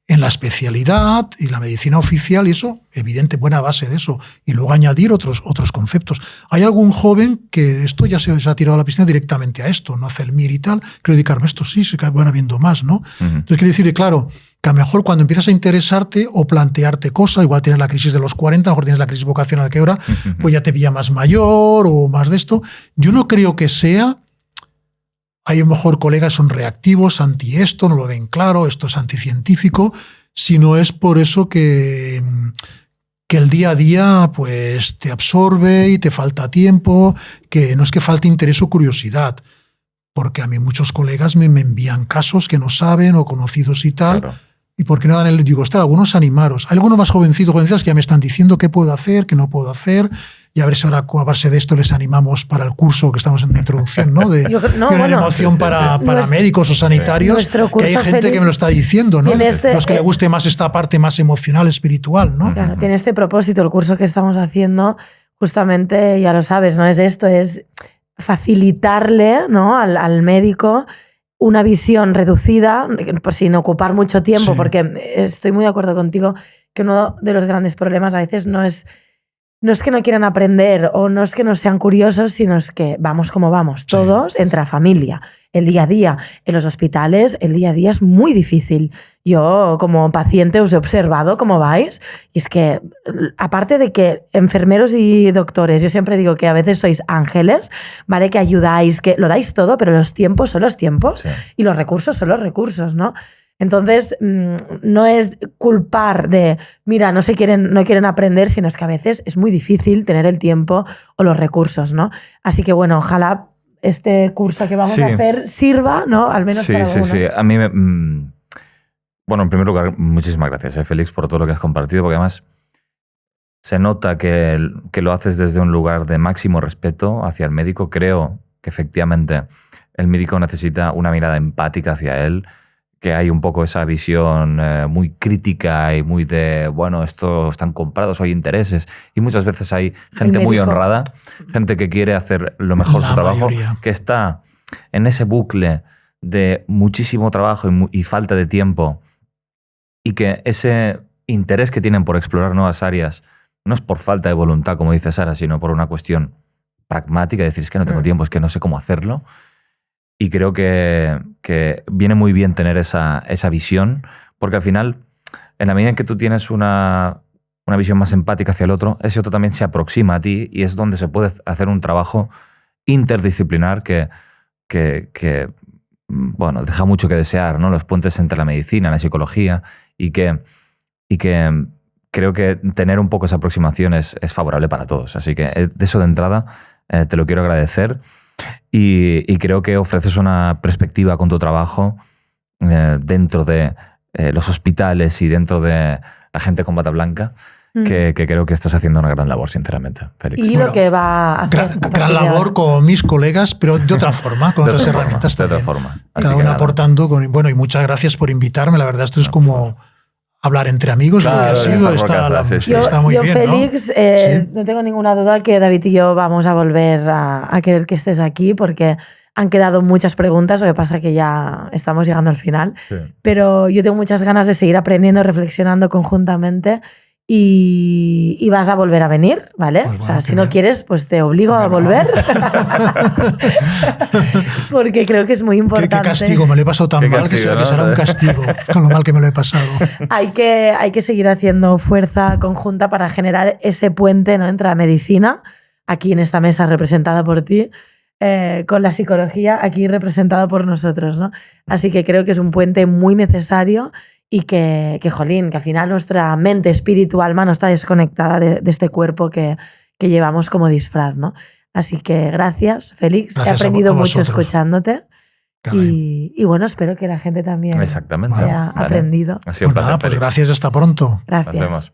en la especialidad y la medicina oficial, y eso, evidente, buena base de eso. Y luego añadir otros conceptos. Hay algún joven que esto ya se ha tirado a la piscina directamente a esto, no hace el MIR y tal, quiero dedicarme a esto, sí, se van habiendo más, ¿no? Entonces quiero decir, claro, que a lo mejor cuando empiezas a interesarte o plantearte cosas, igual tienes la crisis de los 40, a lo mejor tienes la crisis vocacional que ahora, pues ya te pilla más mayor o más de esto. Yo no creo que sea... Hay a lo mejor colegas son reactivos, anti esto, no lo ven claro, esto es anticientífico, sino es por eso que el día a día pues te absorbe y te falta tiempo, que no es que falte interés o curiosidad, porque a mí muchos colegas me envían casos que no saben o conocidos y tal, claro. Y por qué no dan digo, algunos animaros. Hay algunos más jovencitas que ya me están diciendo qué puedo hacer, qué no puedo hacer. Y a ver si ahora a base de esto les animamos para el curso que estamos en la introducción, ¿no? De emoción para médicos o sanitarios. Que hay gente que me lo está diciendo, ¿no? Los que le guste más esta parte más emocional, espiritual, ¿no? Claro, tiene este propósito el curso que estamos haciendo, justamente, ya lo sabes, ¿no? Es esto, es facilitarle, ¿no? al médico una visión reducida, pues sin ocupar mucho tiempo, sí. Porque estoy muy de acuerdo contigo que uno de los grandes problemas a veces no es que no quieran aprender o no es que no sean curiosos, sino es que vamos como vamos, todos, sí. Entre la familia, el día a día. En los hospitales el día a día es muy difícil. Yo como paciente os he observado cómo vais y es que aparte de que enfermeros y doctores, yo siempre digo que a veces sois ángeles, ¿vale? Que ayudáis, que lo dais todo, pero los tiempos son los tiempos, sí. Y los recursos son los recursos, ¿no? Entonces, no es culpar de, mira, no quieren aprender, sino es que a veces es muy difícil tener el tiempo o los recursos, ¿no? Así que, bueno, ojalá este curso que vamos a hacer sirva, ¿no? Al menos para algunos. Sí. A mí bueno, en primer lugar, muchísimas gracias, Félix, por todo lo que has compartido, porque además se nota que lo haces desde un lugar de máximo respeto hacia el médico. Creo que efectivamente el médico necesita una mirada empática hacia él, que hay un poco esa visión muy crítica y muy de, bueno, esto están comprados o hay intereses. Y muchas veces hay gente muy honrada, gente que quiere hacer lo mejor su trabajo, que está en ese bucle de muchísimo trabajo y falta de tiempo, y que ese interés que tienen por explorar nuevas áreas no es por falta de voluntad, como dice Sara, sino por una cuestión pragmática, decir, es que no tengo tiempo, es que no sé cómo hacerlo. y creo que viene muy bien tener esa visión, porque al final, en la medida en que tú tienes una visión más empática hacia el otro, ese otro también se aproxima a ti y es donde se puede hacer un trabajo interdisciplinar que bueno, deja mucho que desear, ¿no? Los puentes entre la medicina, la psicología y que creo que tener un poco esa aproximación es favorable para todos. Así que de eso de entrada te lo quiero agradecer y creo que ofreces una perspectiva con tu trabajo dentro de los hospitales y dentro de la gente con bata blanca que creo que estás haciendo una gran labor, sinceramente, Félix. Y lo que va a hacer. Gran labor con mis colegas, pero de otra forma, con otras herramientas también. De otra forma. Cada uno aportando. Bueno, y muchas gracias por invitarme. La verdad, esto es como hablar entre amigos. Claro, lo que ha sido. Está muy yo, bien, Félix, ¿no? no tengo ninguna duda que David y yo vamos a volver a querer que estés aquí porque han quedado muchas preguntas, lo que pasa que ya estamos llegando al final. Sí. Pero yo tengo muchas ganas de seguir aprendiendo, reflexionando conjuntamente. Y vas a volver a venir, ¿vale? Pues bueno, o sea, si bien. no quieres, pues te obligo a volver. Porque creo que es muy importante. Qué castigo, me lo he pasado tan mal castigo, que ¿no? será un castigo con lo mal que me lo he pasado. Hay que seguir haciendo fuerza conjunta para generar ese puente, ¿no? Entre la medicina, aquí en esta mesa representada por ti, con la psicología, aquí representada por nosotros, ¿no? Así que creo que es un puente muy necesario y que jolín, que al final nuestra mente, espíritu, alma no está desconectada de este cuerpo que llevamos como disfraz, ¿no? Así que gracias, Félix. Gracias He aprendido a mucho vosotros. escuchándote. Y bueno, espero que la gente también Exactamente. haya Vale. aprendido. Ha sido un Pues placer, nada, pues Félix. gracias, hasta pronto. Gracias. Nos vemos.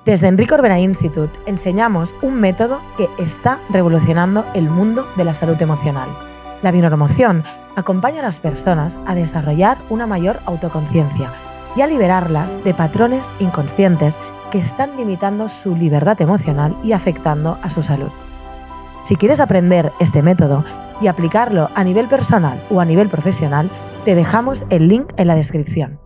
Desde Enrique Orbera Institute enseñamos un método que está revolucionando el mundo de la salud emocional. La bioneuromoción acompaña a las personas a desarrollar una mayor autoconciencia y a liberarlas de patrones inconscientes que están limitando su libertad emocional y afectando a su salud. Si quieres aprender este método y aplicarlo a nivel personal o a nivel profesional, te dejamos el link en la descripción.